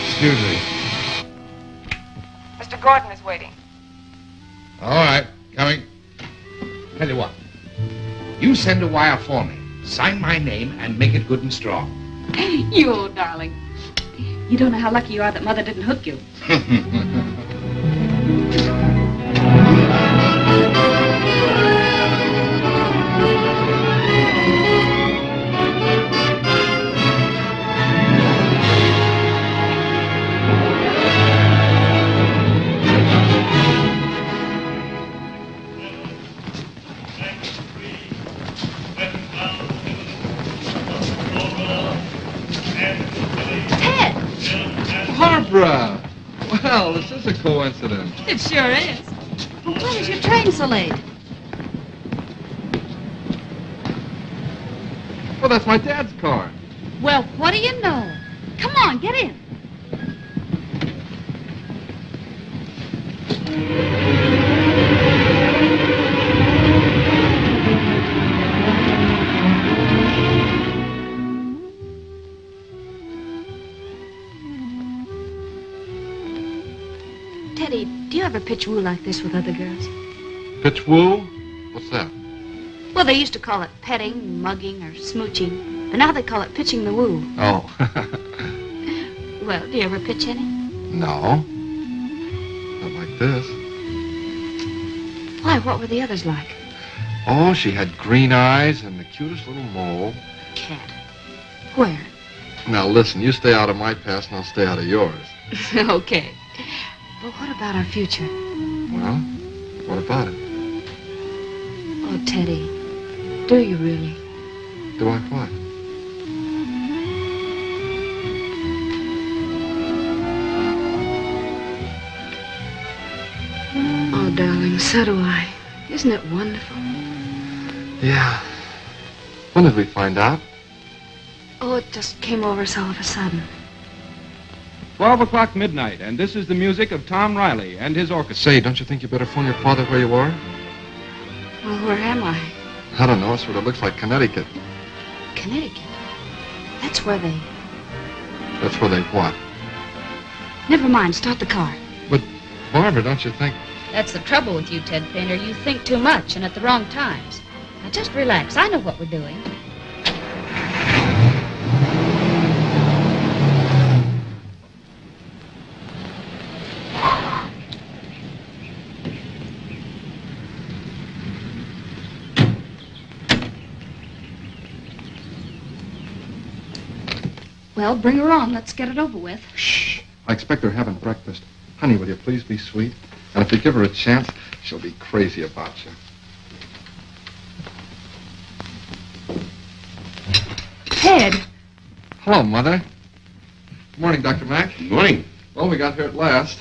Excuse me. Mr. Gordon is waiting. All right, coming. Tell you what. You send a wire for me. Sign my name and make it good and strong. You old darling. You don't know how lucky you are that Mother didn't hook you. Barbara! Well, this is a coincidence. It sure is. Well, why is your train so late? Well, that's my dad's car. Well, what do you know? Come on, get in. Teddy, do you ever pitch woo like this with other girls? Pitch woo? What's that? Well, they used to call it petting, mugging, or smooching, but now they call it pitching the woo. Oh. Well, do you ever pitch any? No. Not like this. Why, what were the others like? Oh, she had green eyes and the cutest little mole. Cat. Where? Now, listen, you stay out of my past and I'll stay out of yours. Okay. But what about our future? Well, what about it? Oh, Teddy, do you really? Do I what? Oh, darling, so do I. Isn't it wonderful? Yeah. When did we find out? Oh, it just came over us all of a sudden. 12 o'clock midnight, and this is the music of Tom Riley and his orchestra. Say, don't you think you better phone your father where you are? Well, where am I? I don't know. It sort of looks like Connecticut. Connecticut? That's where they... That's where they what? Never mind, start the car. But, Barbara, don't you think... That's the trouble with you, Ted Painter. You think too much and at the wrong times. Now, just relax. I know what we're doing. Well, bring her on. Let's get it over with. Shh. I expect they're having breakfast. Honey, will you please be sweet? And if you give her a chance, she'll be crazy about you. Ted. Hello, Mother. Good morning, Dr. Mack. Good morning. Well, we got here at last.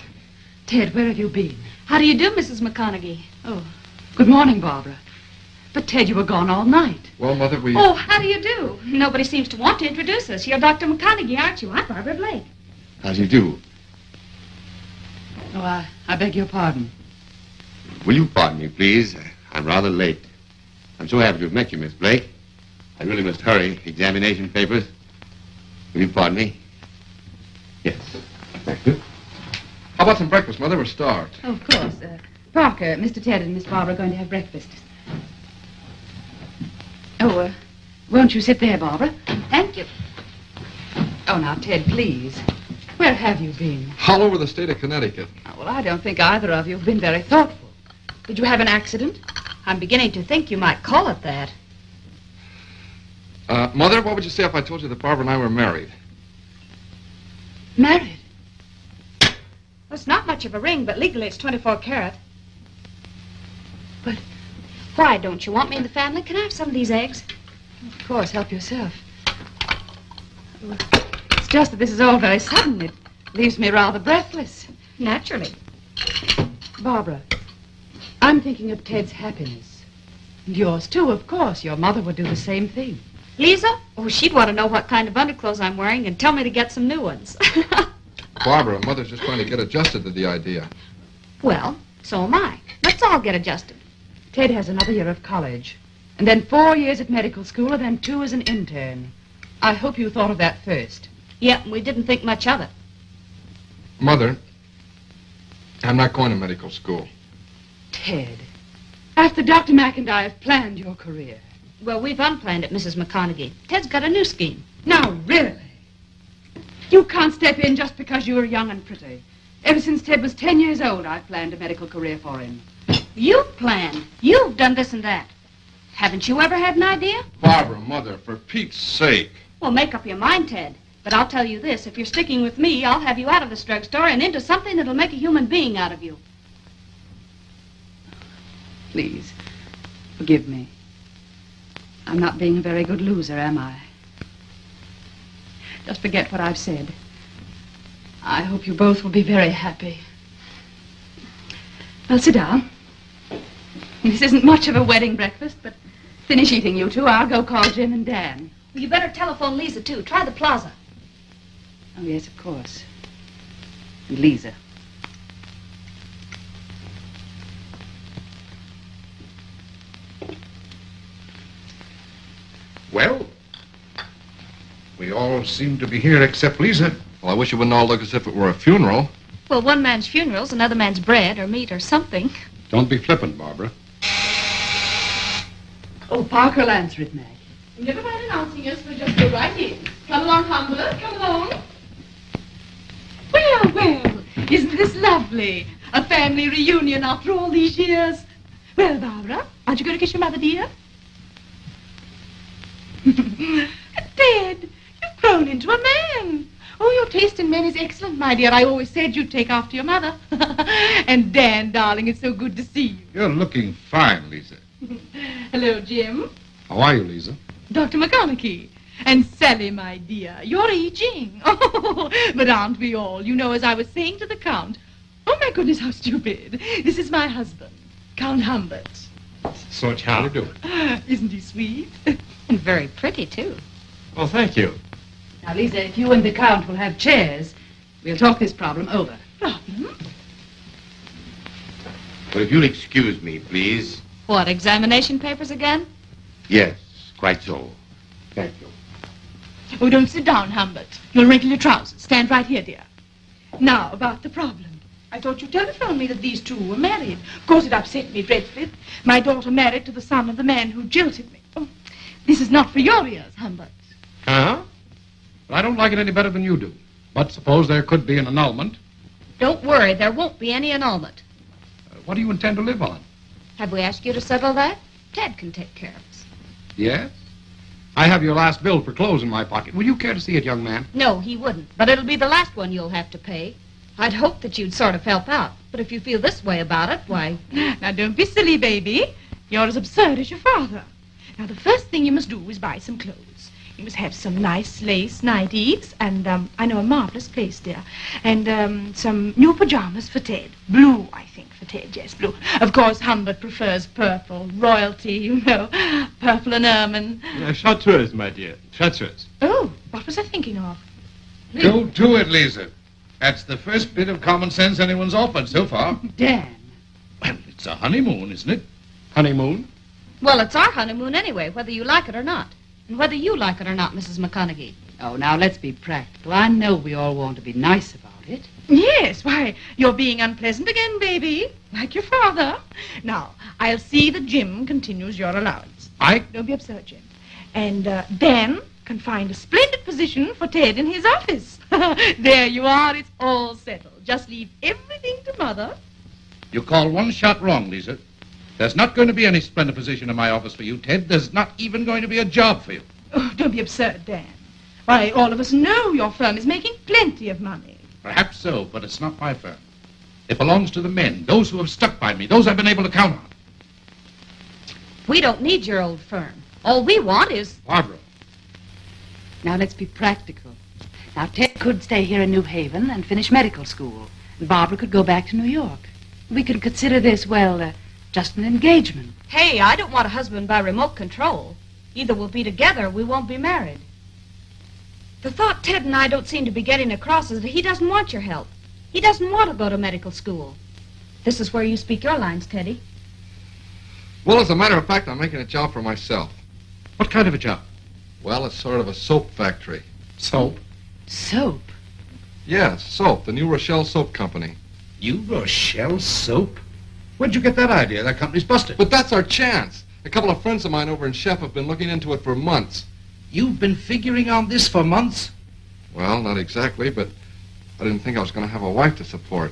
Ted, where have you been? How do you do, Mrs. McConaughey? Oh, good morning, Barbara. But, Ted, you were gone all night. Well, Mother, we... Oh, how do you do? Nobody seems to want to introduce us. You're Dr. McConaughey, aren't you? I'm Barbara Blake. How do you do? Oh, I beg your pardon. Will you pardon me, please? I'm rather late. I'm so happy to have met you, Miss Blake. I really must hurry. Examination papers. Will you pardon me? Yes. Thank you. How about some breakfast, Mother? We're starved. Oh, of course. Parker, Mr. Ted and Miss Barbara are going to have breakfast. Oh, won't you sit there, Barbara? Thank you. Oh, now, Ted, please. Where have you been? All over the state of Connecticut. Oh, well, I don't think either of you have been very thoughtful. Did you have an accident? I'm beginning to think you might call it that. Mother, what would you say if I told you that Barbara and I were married? Married? Well, it's not much of a ring, but legally it's 24 carat. But... Why, don't you want me in the family? Can I have some of these eggs? Of course, help yourself. It's just that this is all very sudden. It leaves me rather breathless. Naturally. Barbara, I'm thinking of Ted's happiness. And yours, too, of course. Your mother would do the same thing. Lisa? Oh, she'd want to know what kind of underclothes I'm wearing and tell me to get some new ones. Barbara, Mother's just trying to get adjusted to the idea. Well, so am I. Let's all get adjusted. Ted has another year of college, and then 4 years at medical school, and then 2 as an intern. I hope you thought of that first. Yep, we didn't think much of it. Mother, I'm not going to medical school. Ted, after Dr. Mack and I have planned your career. Well, we've unplanned it, Mrs. McConaughey. Ted's got a new scheme. Now, really? You can't step in just because you're young and pretty. Ever since Ted was 10 years old, I've planned a medical career for him. You've planned. You've done this and that. Haven't you ever had an idea? Barbara, Mother, for Pete's sake. Well, make up your mind, Ted. But I'll tell you this, if you're sticking with me, I'll have you out of this drugstore and into something that'll make a human being out of you. Please, forgive me. I'm not being a very good loser, am I? Just forget what I've said. I hope you both will be very happy. Well, sit down. This isn't much of a wedding breakfast, but finish eating, you two. I'll go call Jim and Dan. Well, you better telephone Lisa, too. Try the plaza. Oh, yes, of course. And Lisa. Well, we all seem to be here except Lisa. Well, I wish it wouldn't all look as if it were a funeral. Well, one man's funeral's another man's bread or meat or something. Don't be flippant, Barbara. Oh, Parker'll answer it, Mag. Never mind announcing us, we'll just go right in. Come along, Humbert, come along. Well, well, isn't this lovely? A family reunion after all these years. Well, Barbara, aren't you going to kiss your mother, dear? Ted, you've grown into a man. Oh, your taste in men is excellent, my dear. I always said you'd take after your mother. And Dan, darling, it's so good to see you. You're looking fine, Lisa. Hello, Jim. How are you, Lisa? Dr. McConaughey. And Sally, my dear, you're aging. Oh, but aren't we all? You know, as I was saying to the Count, oh, my goodness, how stupid. This is my husband, Count Humbert. So how do you do? Isn't he sweet? And very pretty, too. Well, thank you. Now, Lisa, if you and the Count will have chairs, we'll talk this problem over. Problem? Well, if you'll excuse me, please. What, examination papers again? Yes, quite so. Thank you. Oh, don't sit down, Humbert. You'll wrinkle your trousers. Stand right here, dear. Now, about the problem. I thought you telephoned me that these two were married. Of course, it upset me dreadfully. My daughter married to the son of the man who jilted me. Oh, this is not for your ears, Humbert. Huh? Well, I don't like it any better than you do. But suppose there could be an annulment. Don't worry, there won't be any annulment. What do you intend to live on? Have we asked you to settle that? Ted can take care of us. Yes? I have your last bill for clothes in my pocket. Will you care to see it, young man? No, he wouldn't. But it'll be the last one you'll have to pay. I'd hope that you'd sort of help out. But if you feel this way about it, why... Now, don't be silly, baby. You're as absurd as your father. Now, the first thing you must do is buy some clothes. You must have some nice lace nighties, and I know a marvelous place, dear. And some new pajamas for Ted. Blue, I think, for Ted. Yes, blue. Of course, Humbert prefers purple. Royalty, you know. Purple and ermine. Chartreuse, my dear. Chartreuse. Oh, what was I thinking of? Go to it, Lisa. That's the first bit of common sense anyone's offered so far. Dan. Well, it's a honeymoon, isn't it? Honeymoon? Well, it's our honeymoon anyway, whether you like it or not. And whether you like it or not, Mrs. McConaughey. Oh, now, let's be practical. I know we all want to be nice about it. Yes, why, you're being unpleasant again, baby. Like your father. Now, I'll see that Jim continues your allowance. Don't be absurd, Jim. And Dan can find a splendid position for Ted in his office. There you are. It's all settled. Just leave everything to Mother. You call one shot wrong, Lisa. There's not going to be any splendid position in my office for you, Ted. There's not even going to be a job for you. Oh, don't be absurd, Dan. Why, all of us know your firm is making plenty of money. Perhaps so, but it's not my firm. It belongs to the men, those who have stuck by me, those I've been able to count on. We don't need your old firm. All we want is... Barbara. Now, let's be practical. Now, Ted could stay here in New Haven and finish medical school. And Barbara could go back to New York. We could consider this, well, just an engagement. Hey, I don't want a husband by remote control. Either we'll be together or we won't be married. The thought Ted and I don't seem to be getting across is that he doesn't want your help. He doesn't want to go to medical school. This is where you speak your lines, Teddy. Well, as a matter of fact, I'm making a job for myself. What kind of a job? Well, it's sort of a soap factory. Soap? Soap? Yes, soap. The New Rochelle Soap Company. New Rochelle Soap? Where'd you get that idea? That company's busted. But that's our chance. A couple of friends of mine over in Chef have been looking into it for months. You've been figuring on this for months? Well, not exactly, but I didn't think I was going to have a wife to support.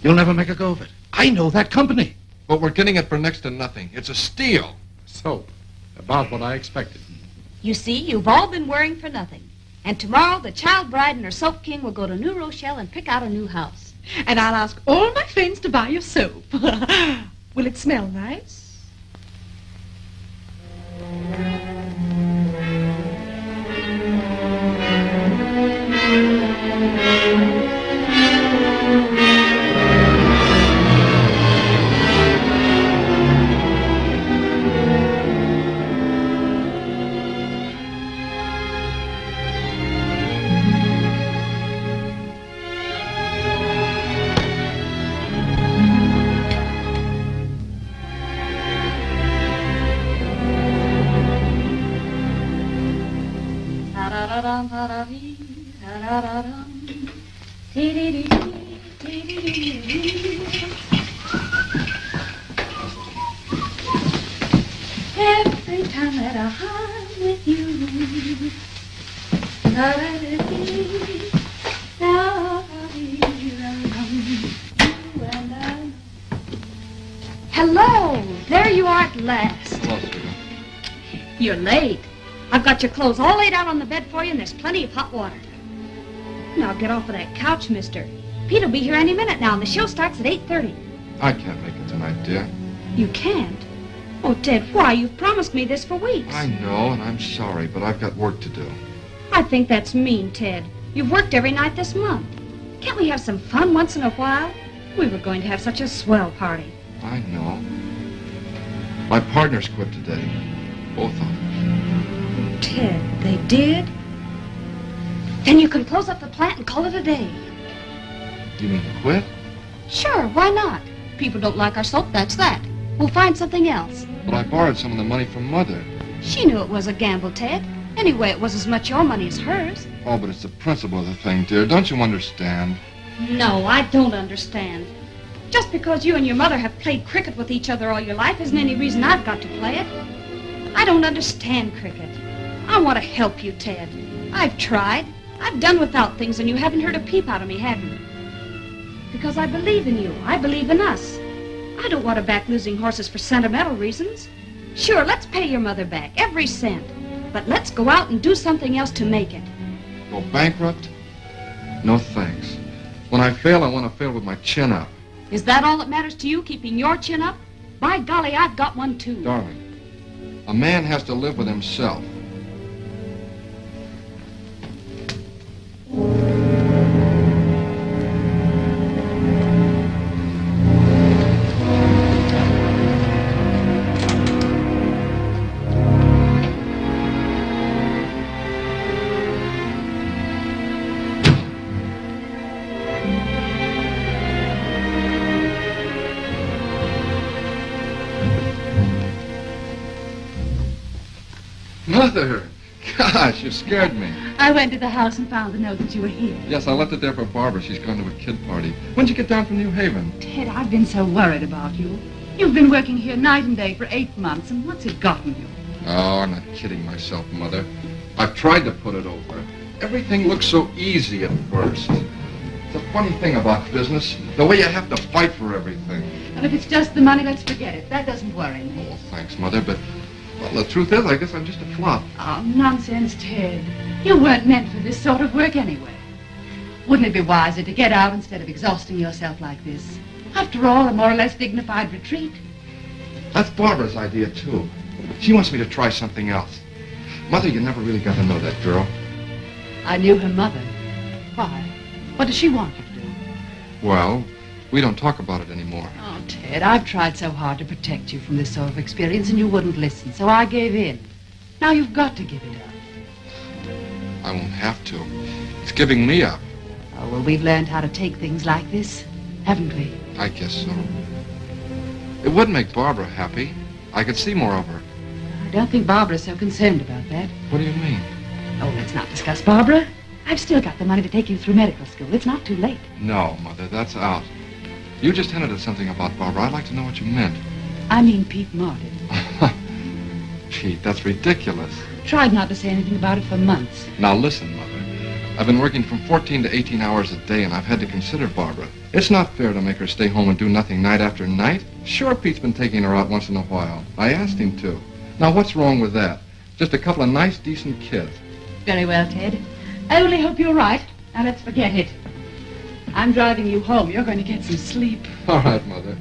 You'll never make a go of it. I know that company. But we're getting it for next to nothing. It's a steal. So, about what I expected. You see, you've all been worrying for nothing. And tomorrow, the child bride and her soap king will go to New Rochelle and pick out a new house. And I'll ask all my friends to buy your soap. Will it smell nice? Every time that I'm with you. Hello, there you are at last. Hello, sweetheart. You're late. I've got your clothes all laid out on the bed for you, and there's plenty of hot water. Now get off of that couch, mister. Pete'll be here any minute now, and the show starts at 8:30. I can't make it tonight, dear. You can't? Oh, Ted, why? You've promised me this for weeks. I know, and I'm sorry, but I've got work to do. I think that's mean, Ted. You've worked every night this month. Can't we have some fun once in a while? We were going to have such a swell party. I know. My partners quit today. Both of them. Ted, they did? Then you can close up the plant and call it a day. You mean quit? Sure, why not? People don't like our soap, that's that. We'll find something else. But I borrowed some of the money from Mother. She knew it was a gamble, Ted. Anyway, it was as much your money as hers. Oh, but it's the principle of the thing, dear. Don't you understand? No, I don't understand. Just because you and your mother have played cricket with each other all your life isn't any reason I've got to play it. I don't understand cricket. I want to help you, Ted. I've tried. I've done without things, and you haven't heard a peep out of me, have you? Because I believe in you. I believe in us. I don't want to back losing horses for sentimental reasons. Sure, let's pay your mother back, every cent. But let's go out and do something else to make it. Go bankrupt? No thanks. When I fail, I want to fail with my chin up. Is that all that matters to you, keeping your chin up? By golly, I've got one too. Darling, a man has to live with himself. Mother! Gosh, you scared me. I went to the house and found the note that you were here. Yes, I left it there for Barbara. She's gone to a kid party. When'd you get down from New Haven? Ted, I've been so worried about you. You've been working here night and day for 8 months, and what's it gotten you? Oh, I'm not kidding myself, Mother. I've tried to put it over. Everything looks so easy at first. It's a funny thing about business, the way you have to fight for everything. And if it's just the money, let's forget it. That doesn't worry me. Oh, thanks, Mother, but well, the truth is, I guess I'm just a flop. Oh, nonsense, Ted. You weren't meant for this sort of work anyway. Wouldn't it be wiser to get out instead of exhausting yourself like this? After all, a more or less dignified retreat. That's Barbara's idea, too. She wants me to try something else. Mother, you never really got to know that girl. I knew her mother. Why? What does she want you to do? Well, we don't talk about it anymore. Oh, Ted, I've tried so hard to protect you from this sort of experience, and you wouldn't listen, so I gave in. Now you've got to give it up. I won't have to. It's giving me up. Oh, well, we've learned how to take things like this, haven't we? I guess so. It would make Barbara happy. I could see more of her. I don't think Barbara's so concerned about that. What do you mean? Oh, let's not discuss Barbara. I've still got the money to take you through medical school. It's not too late. No, Mother, that's out. You just hinted at something about Barbara. I'd like to know what you meant. I mean Pete Martin. Pete, that's ridiculous. Tried not to say anything about it for months. Now listen, Mother. I've been working from 14 to 18 hours a day, and I've had to consider Barbara. It's not fair to make her stay home and do nothing night after night. Sure, Pete's been taking her out once in a while. I asked him to. Now, what's wrong with that? Just a couple of nice, decent kids. Very well, Ted. I only hope you're right. Now, let's forget it. I'm driving you home. You're going to get some sleep. All right, Mother.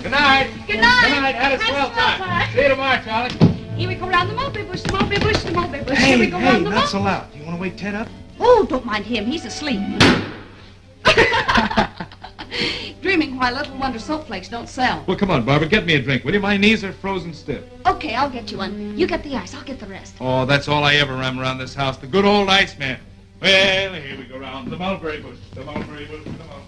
Good night. Good night. Good night. Had a swell time. See you tomorrow, Charlie. Here we go round the mulberry bush, the mulberry bush, the mulberry bush. Hey, Here we go round the not so loud. Do you want to wake Ted up? Oh, don't mind him. He's asleep. Dreaming why Little Wonder soap flakes don't sell. Well, come on, Barbara, get me a drink, will you? My knees are frozen stiff. Okay, I'll get you one. You get the ice. I'll get the rest. Oh, that's all I ever am around this house, the good old Iceman. Well, here we go round the mulberry bush, the mulberry bush, the mulberry.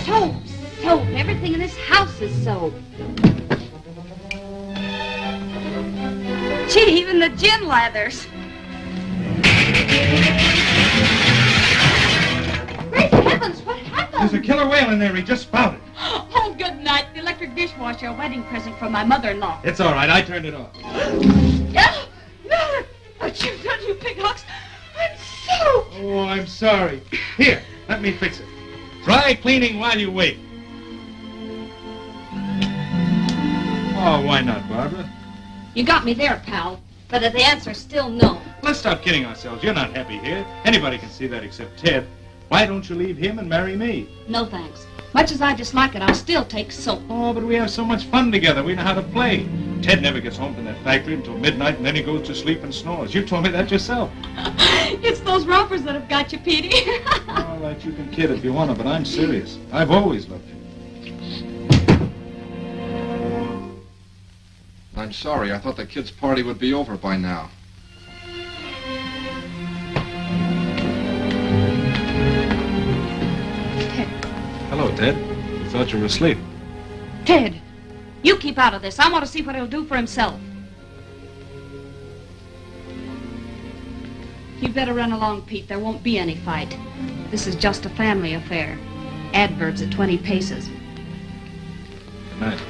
Soap, soap. Everything in this house is soap. Gee, even the gin lathers. Great heavens, what happened? There's a killer whale in there. He just spouted. Oh, good night. The electric dishwasher, a wedding present from my mother-in-law. It's all right. I turned it off. No, no, what you've done, you pig ox. I'm so... Oh, I'm sorry. Here, let me fix it. Try cleaning while you wait. Oh, why not, Barbara? You got me there, pal. But the answer's still no. Let's stop kidding ourselves. You're not happy here. Anybody can see that except Ted. Why don't you leave him and marry me? No thanks. Much as I dislike it, I'll still take soap. Oh, but we have so much fun together. We know how to play. Ted never gets home from that factory until midnight, and then he goes to sleep and snores. You told me that yourself. It's those rompers that have got you, Petey. All right, you can kid if you want to, but I'm serious. I've always loved you. I'm sorry. I thought the kids' party would be over by now. Hello, Ted. I thought you were asleep. Ted, you keep out of this. I want to see what he'll do for himself. You'd better run along, Pete. There won't be any fight. This is just a family affair. Adverbs at 20 paces. Good night.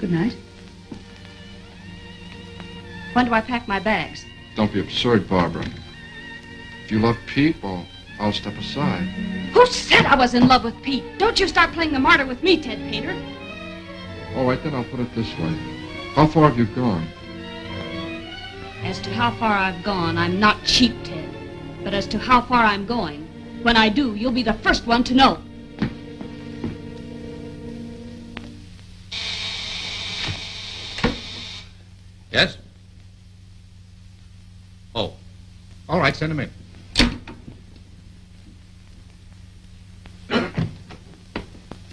Good night. When do I pack my bags? Don't be absurd, Barbara. If you love Pete, well, I'll step aside. Who said I was in love with Pete? Don't you start playing the martyr with me, Ted Painter. All right, then I'll put it this way. How far have you gone? As to how far I've gone, I'm not cheap, Ted. But as to how far I'm going, when I do, you'll be the first one to know. Yes? Oh. All right, send him in.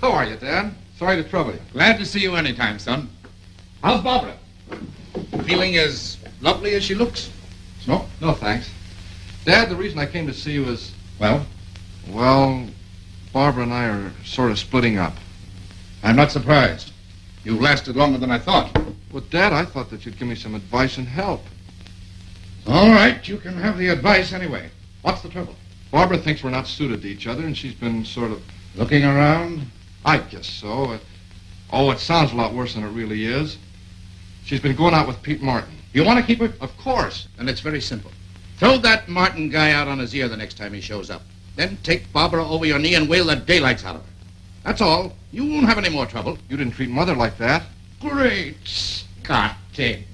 How are you, Dad? Sorry to trouble you. Glad to see you anytime, son. How's Barbara? Feeling as lovely as she looks? No? No, thanks. Dad, the reason I came to see you is... Well? Well, Barbara and I are sort of splitting up. I'm not surprised. You've lasted longer than I thought. Well, Dad, I thought that you'd give me some advice and help. All right, you can have the advice anyway. What's the trouble? Barbara thinks we're not suited to each other, and she's been sort of... Looking around? I guess so. Oh, it sounds a lot worse than it really is. She's been going out with Pete Martin. You want to keep her? Of course. And it's very simple. Throw that Martin guy out on his ear the next time he shows up. Then take Barbara over your knee and wail the daylights out of her. That's all. You won't have any more trouble. You didn't treat Mother like that. Great Scott, Ted.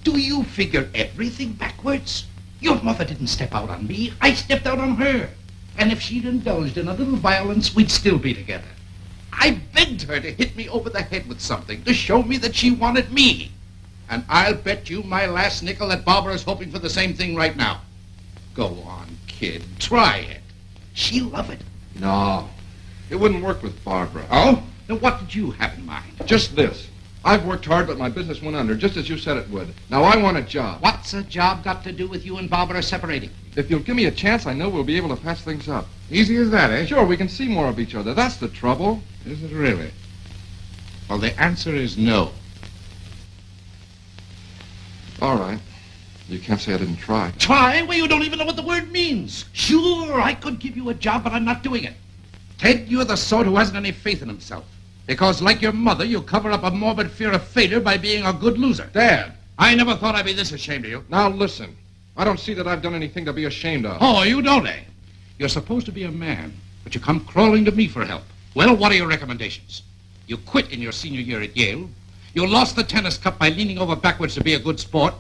Do you figure everything backwards? Your mother didn't step out on me. I stepped out on her. And if she'd indulged in a little violence, we'd still be together. I begged her to hit me over the head with something to show me that she wanted me. And I'll bet you my last nickel that Barbara's hoping for the same thing right now. Go on, kid. Try it. She'll love it. No. It wouldn't work with Barbara. Oh? Then what did you have in mind? Just this. I've worked hard, but my business went under, just as you said it would. Now I want a job. What's a job got to do with you and Barbara separating? If you'll give me a chance, I know we'll be able to patch things up. Easy as that, eh? Sure, we can see more of each other. That's the trouble. Is it really? Well, the answer is no. All right. You can't say I didn't try. Try? Well, you don't even know what the word means. Sure, I could give you a job, but I'm not doing it. Ted, you're the sort who hasn't any faith in himself. Because, like your mother, you cover up a morbid fear of failure by being a good loser. Dad! I never thought I'd be this ashamed of you. Now listen. I don't see that I've done anything to be ashamed of. Oh, you don't, eh? You're supposed to be a man, but you come crawling to me for help. Well, what are your recommendations? You quit in your senior year at Yale. You lost the tennis cup by leaning over backwards to be a good sport.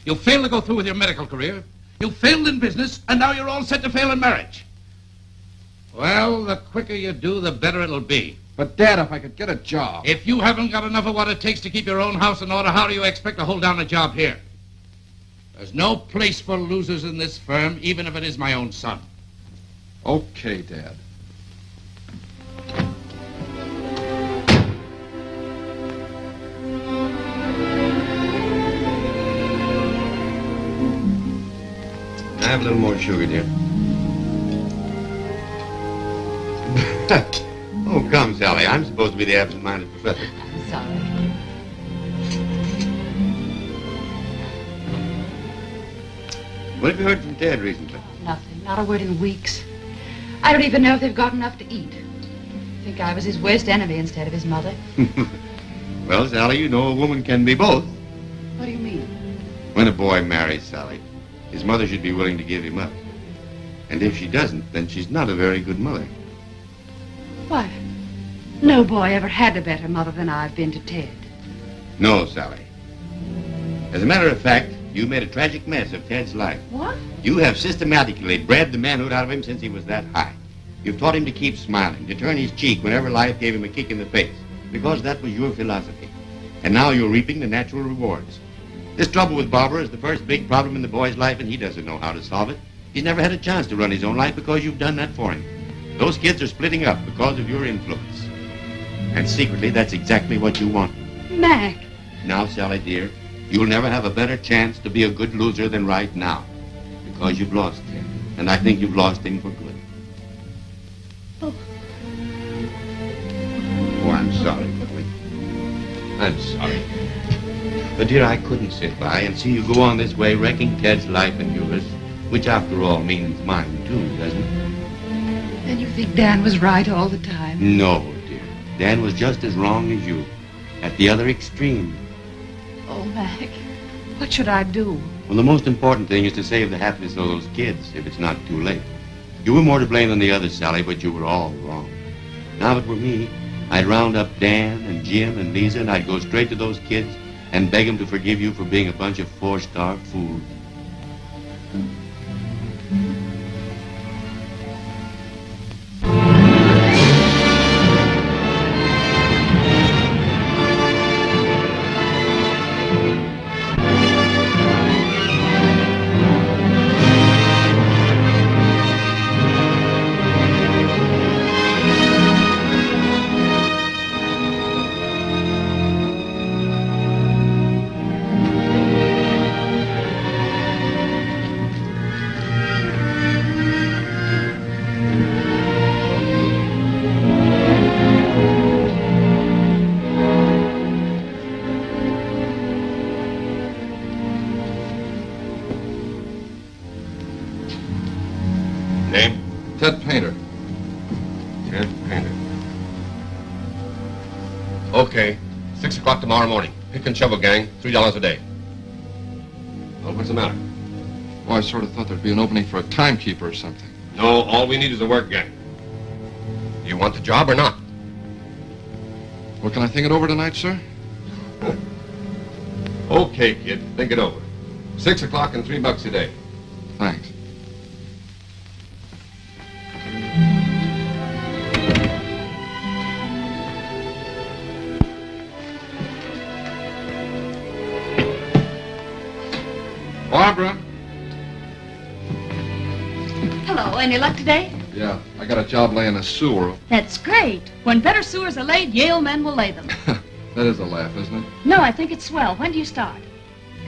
You failed to go through with your medical career. You failed in business, and now you're all set to fail in marriage. Well, the quicker you do, the better it'll be. But, Dad, if I could get a job... If you haven't got enough of what it takes to keep your own house in order, how do you expect to hold down a job here? There's no place for losers in this firm, even if it is my own son. Okay, Dad. I have a little more sugar, dear. Oh, come, Sally. I'm supposed to be the absent-minded professor. Sorry. What have you heard from Ted recently? Nothing. Not a word in weeks. I don't even know if they've got enough to eat. I think I was his worst enemy instead of his mother. Well, Sally, you know a woman can be both. What do you mean? When a boy marries Sally, his mother should be willing to give him up. And if she doesn't, then she's not a very good mother. Why? No boy ever had a better mother than I've been to Ted. No, Sally. As a matter of fact, you made a tragic mess of Ted's life. What? You have systematically bred the manhood out of him since he was that high. You've taught him to keep smiling, to turn his cheek whenever life gave him a kick in the face, because that was your philosophy. And now you're reaping the natural rewards. This trouble with Barbara is the first big problem in the boy's life, and he doesn't know how to solve it. He's never had a chance to run his own life because you've done that for him. Those kids are splitting up because of your influence. And secretly, that's exactly what you want. Mac. Now, Sally, dear, you'll never have a better chance to be a good loser than right now. Because you've lost him. And I think you've lost him for good. Oh. Oh, I'm sorry, Billy. I'm sorry. But, dear, I couldn't sit by and see you go on this way wrecking Ted's life and yours, which, after all, means mine, too, doesn't it? Then you think Dan was right all the time? No, dear. Dan was just as wrong as you, at the other extreme. Oh, Mac, what should I do? Well, the most important thing is to save the happiness of those kids, if it's not too late. You were more to blame than the others, Sally, but you were all wrong. Now, if it were me, I'd round up Dan and Jim and Lisa, and I'd go straight to those kids and beg them to forgive you for being a bunch of four-star fools. Name? Ted Painter. Ted Painter. Okay. 6 o'clock tomorrow morning. Pick and shovel gang, $3 a day. Well, what's the matter? Well, I sort of thought there'd be an opening for a timekeeper or something. No, all we need is a work gang. You want the job or not? Well, can I think it over tonight, sir? Okay, kid. Think it over. 6 o'clock and $3 a day. Thanks. Barbara? Hello, any luck today? Yeah, I got a job laying a sewer. That's great. When better sewers are laid, Yale men will lay them. That is a laugh, isn't it? No, I think it's swell. When do you start?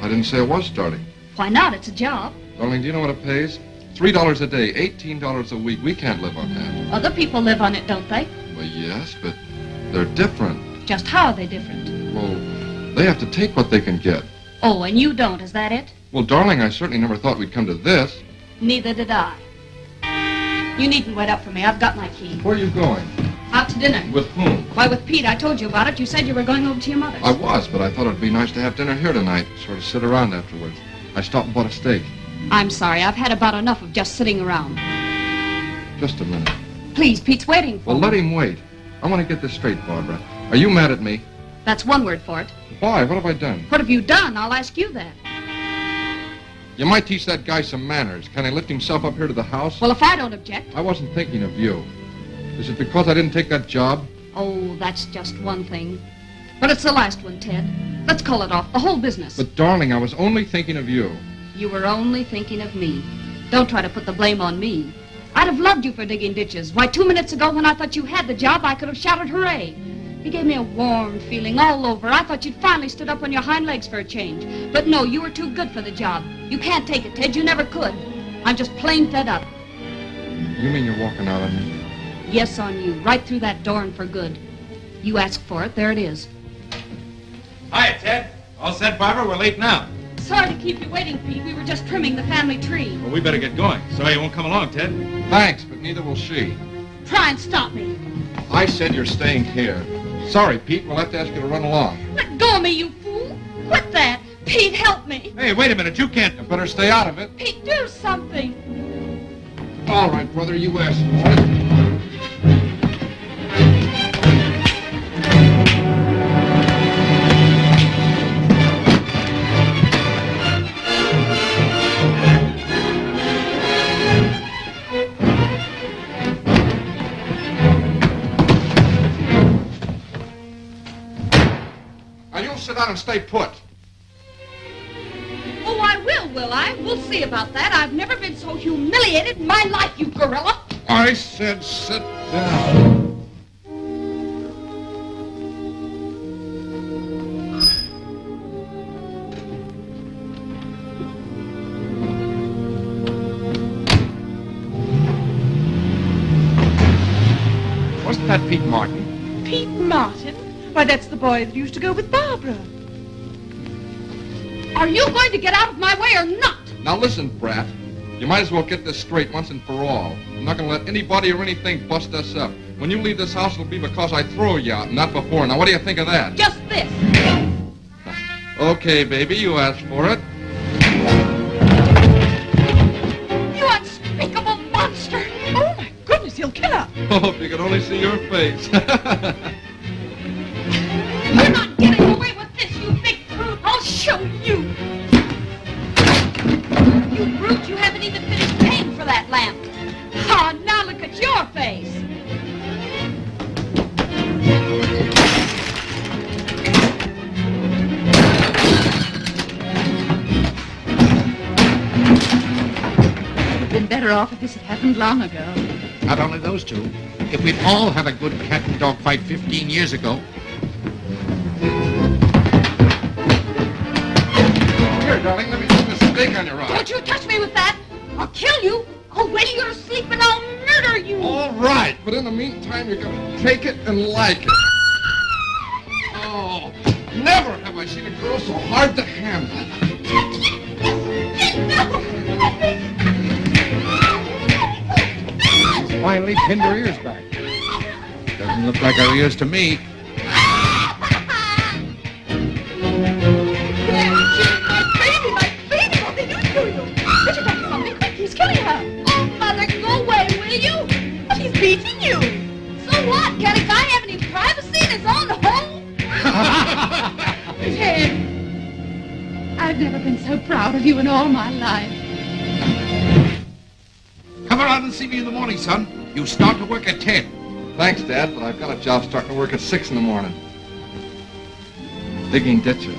I didn't say I was starting. Why not? It's a job. Darling, do you know what it pays? $3 a day, $18 a week. We can't live on that. Other people live on it, don't they? Well, yes, but they're different. Just how are they different? Well, they have to take what they can get. Oh, and you don't, is that it? Well, darling, I certainly never thought we'd come to this. Neither did I. You needn't wait up for me. I've got my key. Where are you going? Out to dinner. With whom? Why, with Pete. I told you about it. You said you were going over to your mother's. I was, but I thought it'd be nice to have dinner here tonight, sort of sit around afterwards. I stopped and bought a steak. I'm sorry. I've had about enough of just sitting around. Just a minute. Please, Pete's waiting for Well, me. let him wait. I want to get this straight, Barbara. Are you mad at me? That's one word for it. Why? What have I done? What have you done? I'll ask you that. You might teach that guy some manners. Can he lift himself up here to the house? Well, if I don't object. I wasn't thinking of you. Is it because I didn't take that job? Oh, that's just one thing. But it's the last one, Ted. Let's call it off. The whole business. But, darling, I was only thinking of you. You were only thinking of me. Don't try to put the blame on me. I'd have loved you for digging ditches. Why, 2 minutes ago when I thought you had the job, I could have shouted hooray. You gave me a warm feeling all over. I thought you'd finally stood up on your hind legs for a change. But no, you were too good for the job. You can't take it, Ted. You never could. I'm just plain fed up. You mean you're walking out on me? Yes, on you. Right through that door and for good. You asked for it. There it is. Hi, Ted. All set, Barbara? We're late now. Sorry to keep you waiting, Pete. We were just trimming the family tree. Well, we better get going. Sorry you won't come along, Ted. Thanks, but neither will she. Try and stop me. I said you're staying here. Sorry, Pete. We'll have to ask you to run along. Let go of me, you fool. Quit that. Pete, help me. Hey, wait a minute. You can't. You better stay out of it. Pete, do something. All right, brother. You asked for it. Sit down and stay put. Oh, I will I? We'll see about that. I've never been so humiliated in my life, you gorilla. I said sit down. Wasn't that Pete Martin? Pete Martin? Why, that's the boy that used to go with Barbara. Are you going to get out of my way or not? Now listen, brat. You might as well get this straight once and for all. I'm not going to let anybody or anything bust us up. When you leave this house, it'll be because I throw you out, not before. Now, what do you think of that? Just this. Okay, baby, you asked for it. You unspeakable monster. Oh, my goodness, he'll kill her. Oh, if you could only see your face. You're not getting away with this, you big brute. I'll show you. You brute, you haven't even finished paying for that lamp. Ah, now look at your face. Would have been better off if this had happened long ago. Not only those two. If we'd all had a good cat and dog fight 15 years ago. Here, darling, let me put this steak on your eye. Don't you touch me with that. I'll kill you. I'll wait till you're asleep and I'll murder you. All right, but in the meantime, you're going to take it and like it. Oh, never have I seen a girl so hard to handle. She's finally pinned her ears back. Doesn't look like her ears to me. He's killing her. Oh, Mother, go away, will you? He's beating you. So what? Can a guy have any privacy in his own home? Ted, I've never been so proud of you in all my life. Come around and see me in the morning, son. You start to work at 10. Thanks, Dad, but I've got a job starting to work at 6 in the morning. Digging ditches.